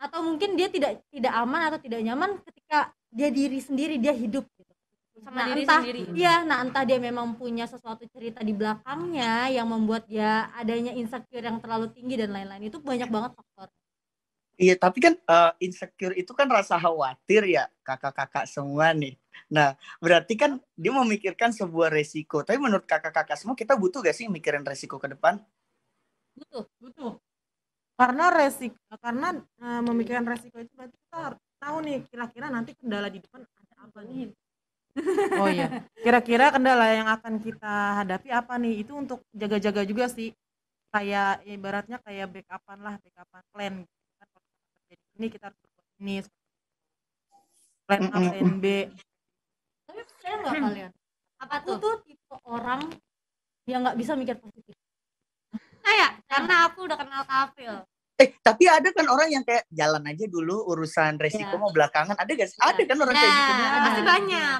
atau mungkin dia tidak aman atau tidak nyaman ketika dia diri sendiri, dia hidup gitu. Sama Nah, diri entah sendiri. iya, nah entah dia memang punya sesuatu cerita di belakangnya yang membuat dia adanya insecure yang terlalu tinggi dan lain-lain. Itu banyak banget faktor. Iya, tapi kan insecure itu kan rasa khawatir ya, kakak-kakak semua nih. Nah, berarti kan dia memikirkan sebuah resiko. Tapi menurut kakak-kakak semua, kita butuh gak sih mikirin resiko ke depan? Butuh. Karena memikirkan resiko itu berarti kita harus tahu nih kira-kira nanti kendala di depan ada apa nih. Oh iya, kira-kira kendala yang akan kita hadapi apa nih? Itu untuk jaga-jaga juga sih. Kayak ibaratnya kayak backupan plan. Kan kalau terjadi ini kita harus berbuat ini. Plan A, plan B. Tapi percaya nggak kalian? Apa Aku tuh? tuh tipe orang yang nggak bisa mikir positif. Karena aku udah kenal Kak April. Tapi ada kan orang yang kayak jalan aja dulu, urusan resiko Ya. mau belakangan. Ada gak sih? Ada kan orang kayak gitu. Pasti banyak.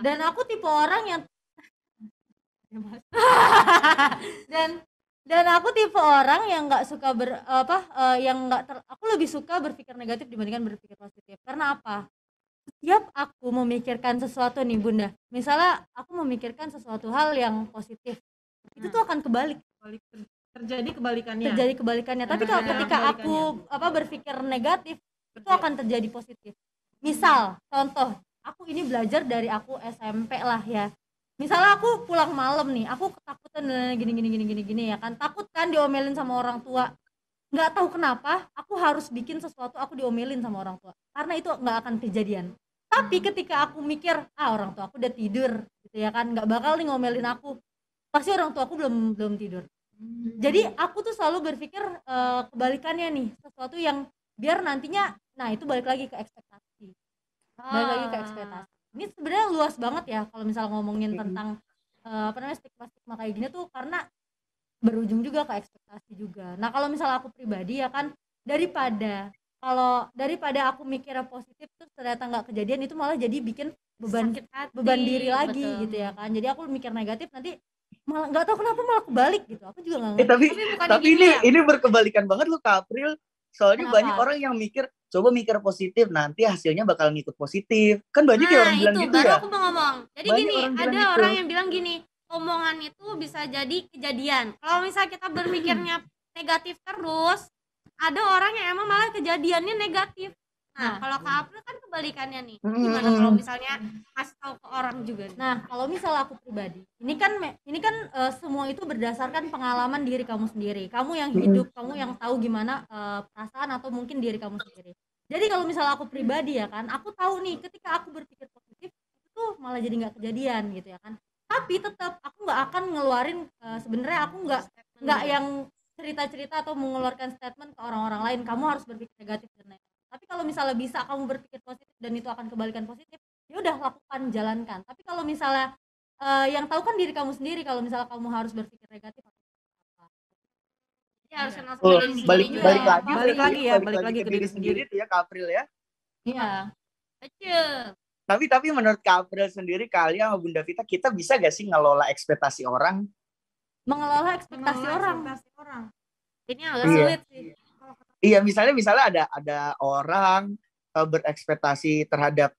Dan aku tipe orang yang dan aku tipe orang yang nggak suka aku lebih suka berpikir negatif dibandingkan berpikir positif. Karena apa? Setiap aku memikirkan sesuatu nih Bunda, misalnya aku memikirkan sesuatu hal yang positif, itu tuh akan Terjadi kebalikannya. terjadi kebalikannya. Tapi kalau Terjadi ketika aku berpikir negatif, itu akan terjadi positif. Misal, contoh, aku ini belajar dari aku SMP lah ya. Misalnya aku pulang malam nih, aku ketakutan dan gini ya kan. Takut kan diomelin sama orang tua. Nggak tahu kenapa, aku harus bikin sesuatu aku diomelin sama orang tua. Karena itu nggak akan kejadian. Tapi ketika aku mikir, orang tua aku udah tidur gitu ya kan, nggak bakal nih ngomelin aku. Pasti orang tua aku belum tidur. Jadi aku tuh selalu berpikir kebalikannya nih, sesuatu yang biar nantinya, nah itu balik lagi ke ekspektasi. Ini sebenarnya luas banget ya kalau misal ngomongin tentang stigma kayak gini tuh, karena berujung juga ke ekspektasi juga. Nah kalau misal aku pribadi ya kan, daripada aku mikirnya positif terus ternyata nggak kejadian, itu malah jadi bikin beban diri lagi. Betul. Gitu ya kan. Jadi aku mikir negatif, nanti malah nggak tahu kenapa malah kebalik gitu. Aku juga nggak ngerti. Tapi ini berkebalikan banget loh Kak April. Soalnya Kenapa? banyak orang yang coba mikir positif, nanti hasilnya bakal ngikut positif. Kan banyak ya orang bilang gitu baru ya. aku mau ngomong. Jadi Banyak gini, orang bilang ada gitu. orang yang bilang gini, omongan itu bisa jadi kejadian. Kalau misalnya kita berpikirnya negatif terus, ada orang yang emang malah kejadiannya negatif. Nah, kalau Kak April kan kebalikannya nih. Hmm. Gimana kalau misalnya kasih tahu ke orang juga nih? Nah, kalau misal aku pribadi, ini kan semua itu berdasarkan pengalaman diri kamu sendiri. Kamu yang hidup, kamu yang tahu gimana perasaan atau mungkin diri kamu sendiri. Jadi kalau misal aku pribadi ya kan, aku tahu nih ketika aku berpikir positif itu malah jadi nggak kejadian gitu ya kan. Tapi tetap aku nggak akan ngeluarin sebenarnya aku nggak yang cerita-cerita atau mengeluarkan statement ke orang-orang lain. Kamu harus berpikir negatif dan lain-lain. Tapi kalau misalnya bisa kamu berpikir positif dan itu akan kebalikan positif, ya udah lakukan, jalankan. Tapi kalau misalnya yang tahu kan diri kamu sendiri, kalau misalnya kamu harus berpikir negatif atau apa. Jadi harus kenal sama Oh, diri sendiri balik juga. balik lagi Balik lagi ya, balik balik lagi ke ke diri diri sendiri tuh ya Kak April ya. Iya. Betul. Tapi menurut Kak April sendiri, kalian sama Bunda Vita, kita bisa gak sih ngelola ekspektasi orang? Mengelola ekspektasi orang. Ini agak Iya. sulit sih. Iya, misalnya ada orang berekspektasi terhadap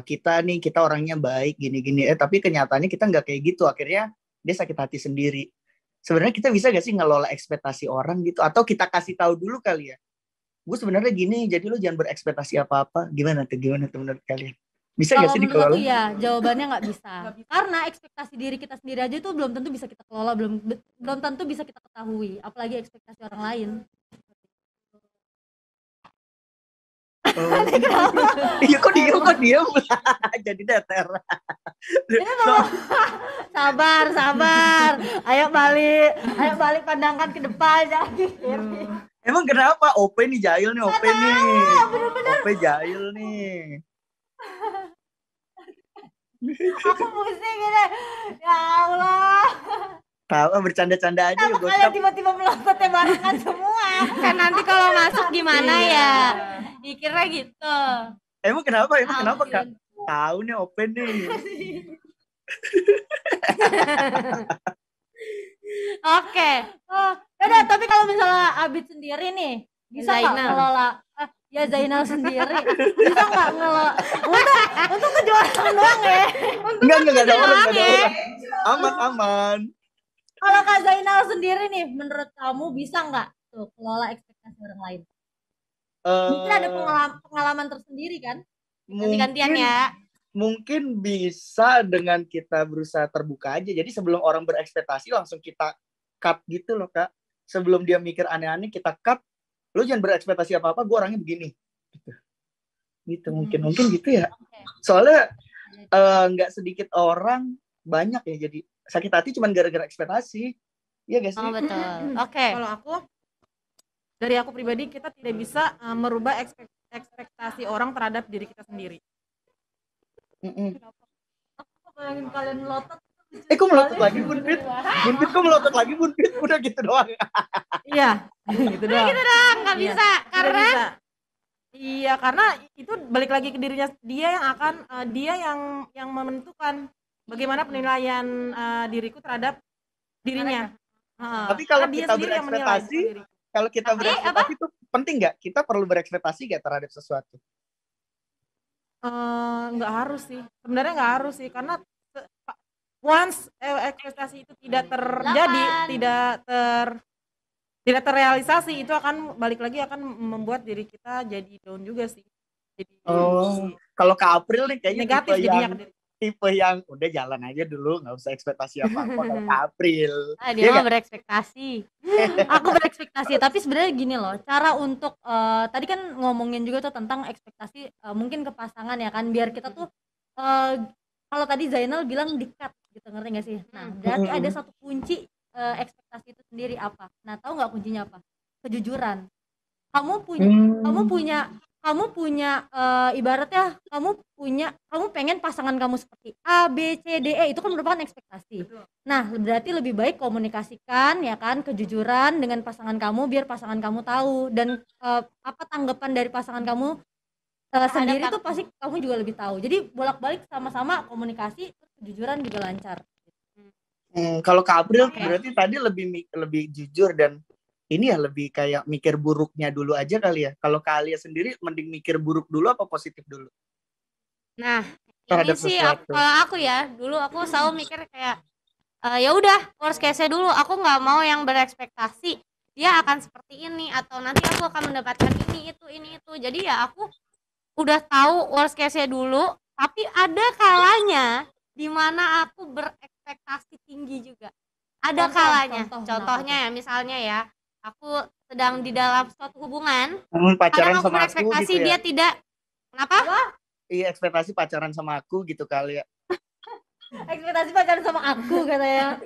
kita nih, kita orangnya baik gini-gini, tapi kenyataannya kita nggak kayak gitu, akhirnya dia sakit hati sendiri. Sebenarnya kita bisa gak sih ngelola ekspektasi orang gitu, atau kita kasih tahu dulu kali ya, gue sebenarnya gini, jadi lo jangan berekspektasi apa-apa. Gimana tuh menurut kalian? Bisa gak Kalau sih menurut aku dikelola? ya jawabannya nggak bisa. Karena ekspektasi diri kita sendiri aja itu belum tentu bisa kita kelola, belum tentu bisa kita ketahui, apalagi ekspektasi orang lain. Iya, kok diem jadi datar. Sabar. Ayo balik pandangkan ke depan jadi. Emang kenapa? OP nih jahil nih, OP nih. OP jahil nih. Aku pusing ini. Ya Allah. Tahu bercanda-canda aja ya, Kalian tiba-tiba melompat barengan semua. Kan nanti kalau masuk gimana ya? Dikira gitu. Emang kenapa Kak? Ampun. Tahu nih OP nih. Oke. Udah, tapi kalau misalnya Abid sendiri nih, bisa nggak Zainal. ngelola? Ya Zainal sendiri, bisa nggak ngelola? Untuk kejuaraan doang ya. Enggak ada orang. Aman. Kalau Kak Zainal sendiri nih, menurut kamu bisa nggak tuh kelola ekspektasi orang lain? Mungkin ada pengalaman tersendiri kan? Ganti-gantian ya. Mungkin bisa dengan kita berusaha terbuka aja. Jadi sebelum orang berekspektasi langsung kita cut gitu loh Kak. Sebelum dia mikir aneh-aneh kita cut. Lo jangan berekspektasi apa-apa, gue orangnya begini. Gitu mungkin gitu ya. Soalnya nggak sedikit orang banyak ya jadi sakit hati cuma gara-gara ekspektasi. Iya gak sih? Oh betul. Oke. Kalau dari aku pribadi, kita tidak bisa merubah ekspektasi orang terhadap diri kita sendiri. Aku bayangin kalian melotot. Kok melotot lagi Bunpit? Kok melotot lagi Bunpit? Udah gitu doang. Iya, gitu doang. Nggak Iya, bisa tidak karena bisa. Iya, karena itu balik lagi ke dirinya dia yang akan dia yang menentukan bagaimana penilaian diriku terhadap dirinya. Tapi kalau Karena dia kita sendiri yang menilai berekspektasi, diri. kalau kita berekspektasi itu penting nggak? Kita perlu berekspektasi nggak terhadap sesuatu? Nggak harus sih, sebenarnya nggak harus sih, karena once ekspektasi itu tidak terjadi, tidak terrealisasi, itu akan balik lagi akan membuat diri kita jadi down juga sih. Jadi Kalau Kak April nih kayaknya negatif jadinya ke diri. tipe yang udah jalan aja dulu, nggak usah ekspektasi apa-apa. Kalau Kak April, dia mah berekspektasi. Aku berekspektasi, tapi sebenarnya gini loh, cara untuk tadi kan ngomongin juga tuh tentang ekspektasi mungkin ke pasangan ya kan, biar kita tuh kalau tadi Zainal bilang di-cut gitu, ngerti gak sih? Nah, berarti ada satu kunci ekspektasi itu sendiri apa? Nah, tahu nggak kuncinya apa? Kejujuran. Kamu punya ibaratnya kamu pengen pasangan kamu seperti A, B, C, D, E, itu kan merupakan ekspektasi. Nah, berarti lebih baik komunikasikan ya kan, kejujuran dengan pasangan kamu biar pasangan kamu tahu, dan apa tanggapan dari pasangan kamu sendiri tuh pasti kamu juga lebih tahu. Jadi bolak-balik sama-sama komunikasi, kejujuran juga lancar. Kalau Kak April berarti tadi lebih jujur dan ini ya lebih kayak mikir buruknya dulu aja kali ya. Kalau kalian sendiri mending mikir buruk dulu apa positif dulu? Nah, Terhadap ini sih sesuatu. kalau aku ya, dulu aku selalu mikir kayak ya udah worst case-nya dulu, aku nggak mau yang berekspektasi dia akan seperti ini atau nanti aku akan mendapatkan ini itu. Jadi ya aku udah tahu worst case-nya dulu, tapi ada kalanya di mana aku berekspektasi tinggi juga. Ada kalanya. Contohnya ya, misalnya ya, aku sedang di dalam suatu hubungan, Pacaran kadang aku sama aku berekspektasi gitu dia ya. tidak. Kenapa? Iya, ekspektasi pacaran sama aku gitu kali ya. Ekspektasi pacaran sama aku katanya.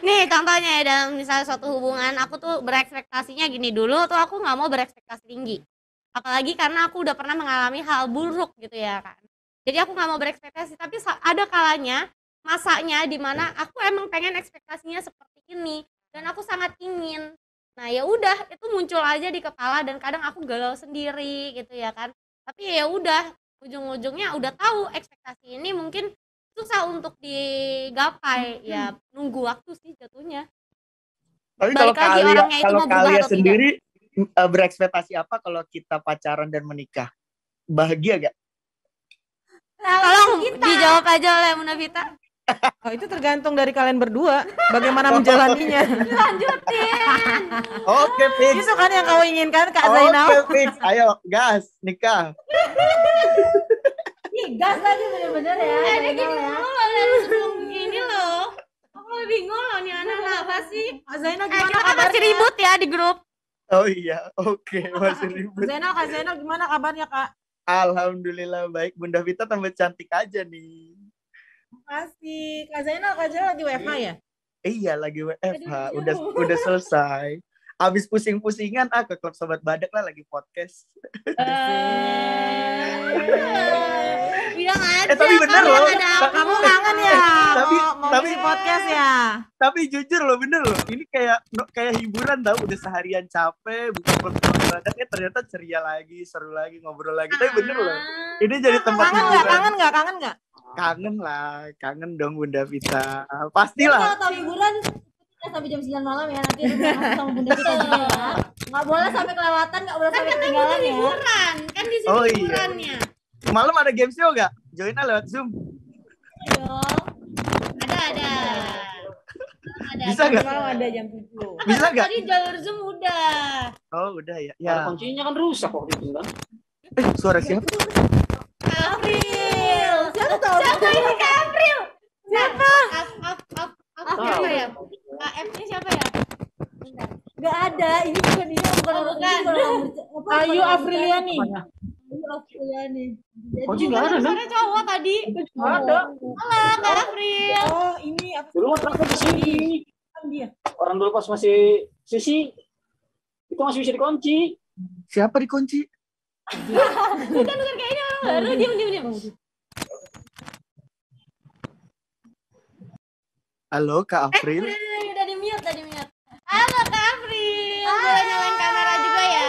Nih contohnya ya, dalam misalnya suatu hubungan aku tuh berekspektasinya gini, dulu tuh aku nggak mau berekspektasi tinggi, apalagi karena aku udah pernah mengalami hal buruk gitu ya kan. Jadi aku nggak mau berekspektasi, tapi ada kalanya masanya dimana aku emang pengen ekspektasinya seperti ini dan aku sangat ingin. Nah ya udah, itu muncul aja di kepala dan kadang aku galau sendiri gitu ya kan. Tapi ya udah, ujung-ujungnya udah tahu ekspektasi ini mungkin susah untuk digapai, ya nunggu waktu sih jatuhnya. Tapi kalau Balik lagi orangnya itu kalau mau berubah kalian atau tidak. sendiri berekspektasi apa kalau kita pacaran dan menikah? Bahagia gak? Tolong dijawab aja oleh Munafita. Oh, itu tergantung dari kalian berdua bagaimana menjalaninya. Lanjutin. Oke, fix. Itu kan yang kau inginkan, Kak Zainal. Oke, fix. Ayo, gas, nikah. Ih, gas lagi bener-bener ya. Ada gini Zainal ya. mulu loh dari sebelum begini loh. Aku bingung loh nih anak apa sih. Kak Zainal Kita gimana kan masih kabarnya? ribut ya di grup. Oh iya, oke, masih ribut. Kak Zainal gimana kabarnya, Kak? Alhamdulillah baik. Bunda Vita tambah cantik aja nih. Makasih. Kak Zainal lagi WFH ya? Iya, lagi WFH. Udah selesai. Abis pusing-pusingan ke klub Sobat Badak lah, lagi podcast. Bilang aja. Tapi bener kalau loh. ada aku. Kamu kangen ya? mau tapi ngisi podcast ya? Tapi jujur loh, bener loh. Ini kayak hiburan tau. Udah seharian capek, buka klub Sobat Badak, ternyata ceria lagi, seru lagi, ngobrol lagi. Tapi bener loh. Ini jadi tempat hiburan. Kangen nggak? Kangen lah, kangen dong Bunda Vita. Jadi Pastilah. kalau tahu hiburan kita sampai jam 9 malam ya, nanti langsung sama Bunda kita juga ya. Nggak boleh sampai kelewatan, nggak boleh sampai ketinggalan ya. Hiburan kan di sini Oh, iya. hiburannya. Malam ada game show gak? Join lewat Zoom. Dong. Ada. Bisa nggak? Malam ada jam 7. Bisa gak? Tadi jalur Zoom udah. Oh udah ya. Ya. Ya. Kuncinya kan rusak waktu itu kan. Suara siapa? April. Siapa ini Kak April? Siapa? Siapa ya? AF-nya siapa ya? Nggak ada, ini bukan dia, bukan Oh, orang bukan. Ayu Afriliani. Ayu Afriliani. Kunci nggak ada dong. Suara cowok tadi. Ada. Halo Kak April. Oh, ini apa Dulu mah terakhir di sini. dia? Orang dulu pas masih sisi itu masih bisa dikunci. Siapa dikunci? Bukan kayaknya orang baru. Diam. Halo Kak April. Udah di mute. Halo Kak April. Boleh nyalain kamera juga ya.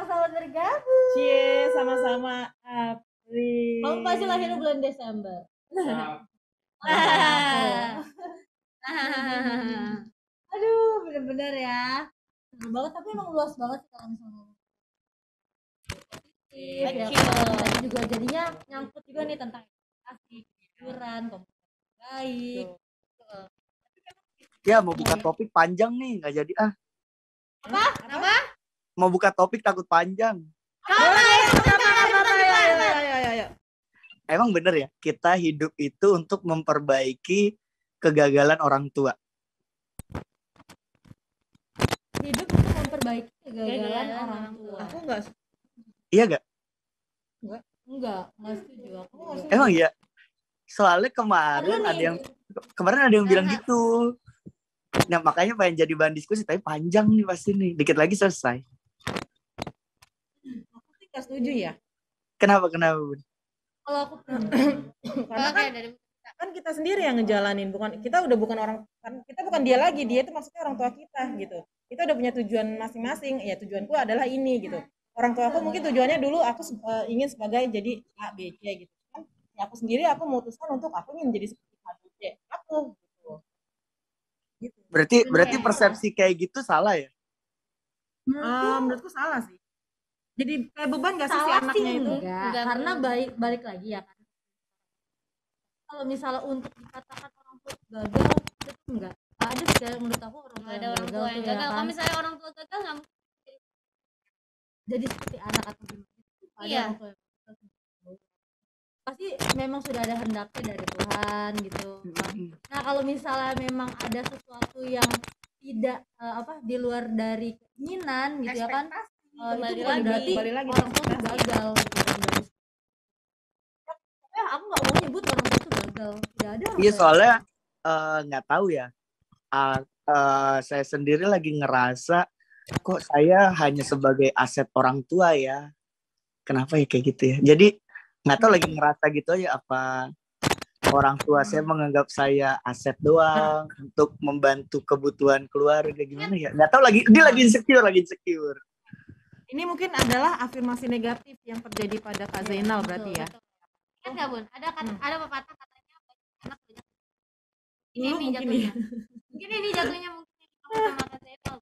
Selamat bergabung. Cie, sama-sama April. Kamu pasti lahirnya bulan Desember. Aduh, bener-bener ya. Seru banget, tapi emang luas banget sih kalau misalnya ngomong. Ya, Betul. tadi juga jadinya nyangkut juga nih tentang edukasi, hiburan, komunikasi baik. Ya mau buka topik panjang nih, nggak jadi ah. Apa? Mau buka topik takut panjang. Ayo. Emang bener ya, kita hidup itu untuk memperbaiki kegagalan orang tua. Hidup untuk memperbaiki kegagalan Kegagalan orang orang tua. Aku enggak. Iya gak? Enggak setuju aku. Emang iya. Soalnya kemarin ada yang bilang gitu. Nah makanya pengen jadi bahan diskusi, tapi panjang nih pasti nih. Dikit lagi selesai. Aku sih enggak setuju ya. Kenapa Bun? Kalau aku Karena kan kita sendiri yang ngejalanin, kita bukan orang, kan kita bukan dia lagi, dia itu maksudnya orang tua kita gitu. Kita udah punya tujuan masing-masing, ya tujuanku adalah ini gitu. Orang tua aku mungkin tujuannya dulu aku ingin sebagai jadi A, B, C gitu. Kan ya aku sendiri aku memutuskan untuk aku ingin jadi seperti A, B, C. Aku gitu. Berarti persepsi kayak gitu salah ya? Menurutku salah sih. Jadi kayak beban gak sih si salah sih anaknya itu? enggak, karena balik lagi ya kan. Kalau misalnya untuk dikatakan orang tua gagal, itu enggak ada sih menurut aku orang tua Ada orang tua yang gagal. Kalau misalnya orang tua gagal nggak mungkin jadi seperti anak atau gimana. Ada Iya. orang tua yang pasti memang sudah ada hendaknya dari Tuhan gitu. Nah kalau misalnya memang ada sesuatu yang tidak di luar dari keinginan gitu ya kan, itu Kembali bukan lagi. berarti Kembali lagi orang tua tuh ekspektasi. gagal gitu kan, dari aku nggak mau nyebut orang tua tuh gagal, tidak ada orang Iya tua. soalnya nggak tahu ya. Saya sendiri lagi ngerasa kok saya hanya sebagai aset orang tua ya. Kenapa ya kayak gitu ya? Jadi nggak tahu lagi ngerasa gitu aja, apa orang tua saya menganggap saya aset doang untuk membantu kebutuhan keluarga, gimana ya? Nggak tahu lagi, dia lagi insecure. Ini mungkin adalah afirmasi negatif yang terjadi pada Kak Zainal berarti ya. Kan nggak Bun? Ada pepatah katanya anak banyak. Dulu Ini mungkin jatuhnya. ya. Mungkin ini jatuhnya mungkin sama Kak Zainal.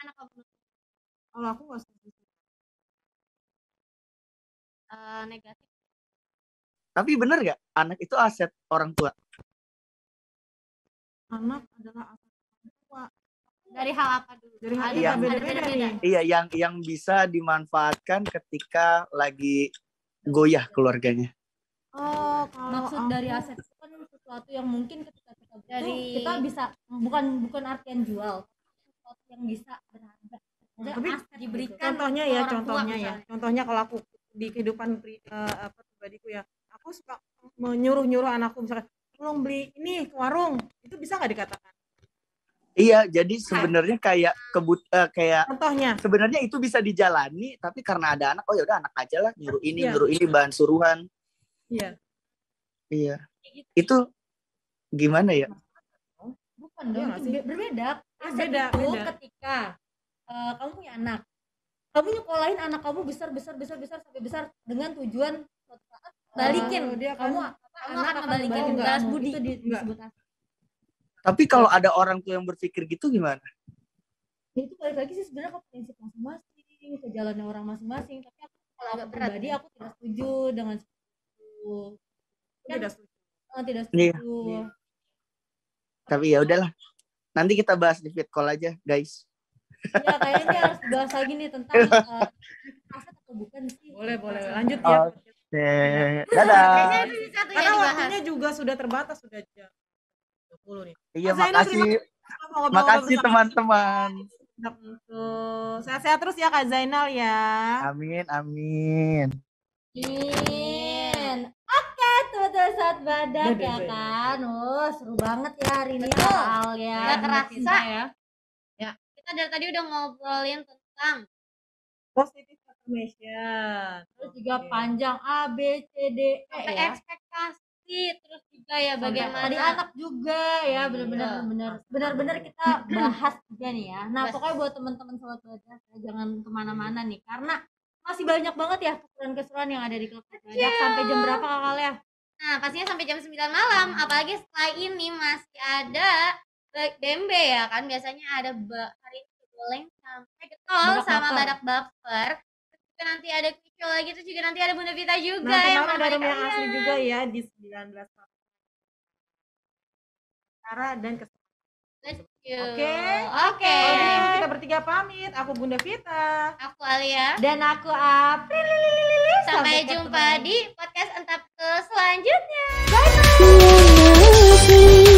Anak kamu Kalau aku nggak setuju. negatif. Tapi bener nggak anak itu aset orang tua? Anak adalah aset orang tua. Dari hal apa dulu? Dari hal Ada yang beda-beda nih. Iya, yang bisa dimanfaatkan ketika lagi goyah keluarganya. Oh, kalau Maksud aku, dari aset itu kan sesuatu yang mungkin ketika kita butuh Dari- kita bisa bukan artian jual, sesuatu yang bisa berharga. Ada Tapi aset diberikan gitu. contohnya ke ya, orang tua contohnya ya. misalnya. Contohnya kalau aku di kehidupan pribadiku ya, aku suka menyuruh anakku misalkan tolong beli ini ke warung, itu bisa nggak dikatakan? Iya, jadi sebenarnya kayak kayak Contohnya, sebenarnya itu bisa dijalani, tapi karena ada anak, oh ya udah anak aja lah nyuruh Iya. ini bahan suruhan. iya. Iya. Itu gimana ya? Bukan Iya dong, nggak itu sih? berbeda. Aset Beda, itu beda. ketika kamu punya anak, kamu nyekolahin anak kamu besar sampai besar dengan tujuan suatu saat balikin. dia Kamu akan- anak akan akan ngebalikin ngebalikin balas kamu. budi. Itu disebut aset. Tapi kalau ada orang tua yang berpikir gitu gimana? Ya itu balik lagi sih sebenarnya ke prinsip masing-masing, ke jalannya orang masing-masing. Tapi kalau aku Agak berat pribadi ya. aku tidak setuju dengan itu. Kan Tidak setuju. tidak Iya. setuju. Tapi ya udahlah. Nanti kita bahas di feed call aja, guys. Ya kayaknya harus dibahas lagi nih tentang aset atau bukan sih. Boleh. Lanjut ya. Oke. Dadah. Kayaknya itu sih satu yang Karena dibahas. waktunya juga sudah terbatas, sudah jam 20 nih. Iya, Mas Zainal, terima makasih. Ngobrol-ngobrol Makasih bersama teman-teman. kita untuk sehat-sehat terus ya Kak Zainal ya. Amin. Amin. Oke, teman-teman saat badak ya kan. Oh, seru banget ya hari ini Betul. hal ya. Nggak kerasa. Cinta ya. Kita dari tadi udah ngobrolin tentang Positive affirmation. Terus juga Oke. panjang A B C D E sampai ya. ekspektasi, terus juga ya Sampai bagaimana tadi anak juga ya, benar-benar kita bahas juga nih ya. Nah, Bahas. pokoknya buat teman-teman sobat badak jangan kemana-mana nih karena masih banyak banget ya keseruan-keseruan yang ada di klub badak. Sampai jam berapa Kakak ya? Nah, pastinya sampai jam 9 malam. Apalagi setelah ini masih ada Bembe ya kan. Biasanya ada hari ini boleng sampai getol Badak sama baper. badak baper. Terus juga nanti ada Kicol lagi. Terus juga nanti ada Bunda Vita juga Nanti yang malam ada menemani room yang kalian. asli juga ya di 19 Cara dan kesempatan. Let's go. Oke. Oke. Kita bertiga pamit. Aku Bunda Vita. Aku Alia. Dan aku April. Sampai jumpa di podcast Entap ke selanjutnya. Bye.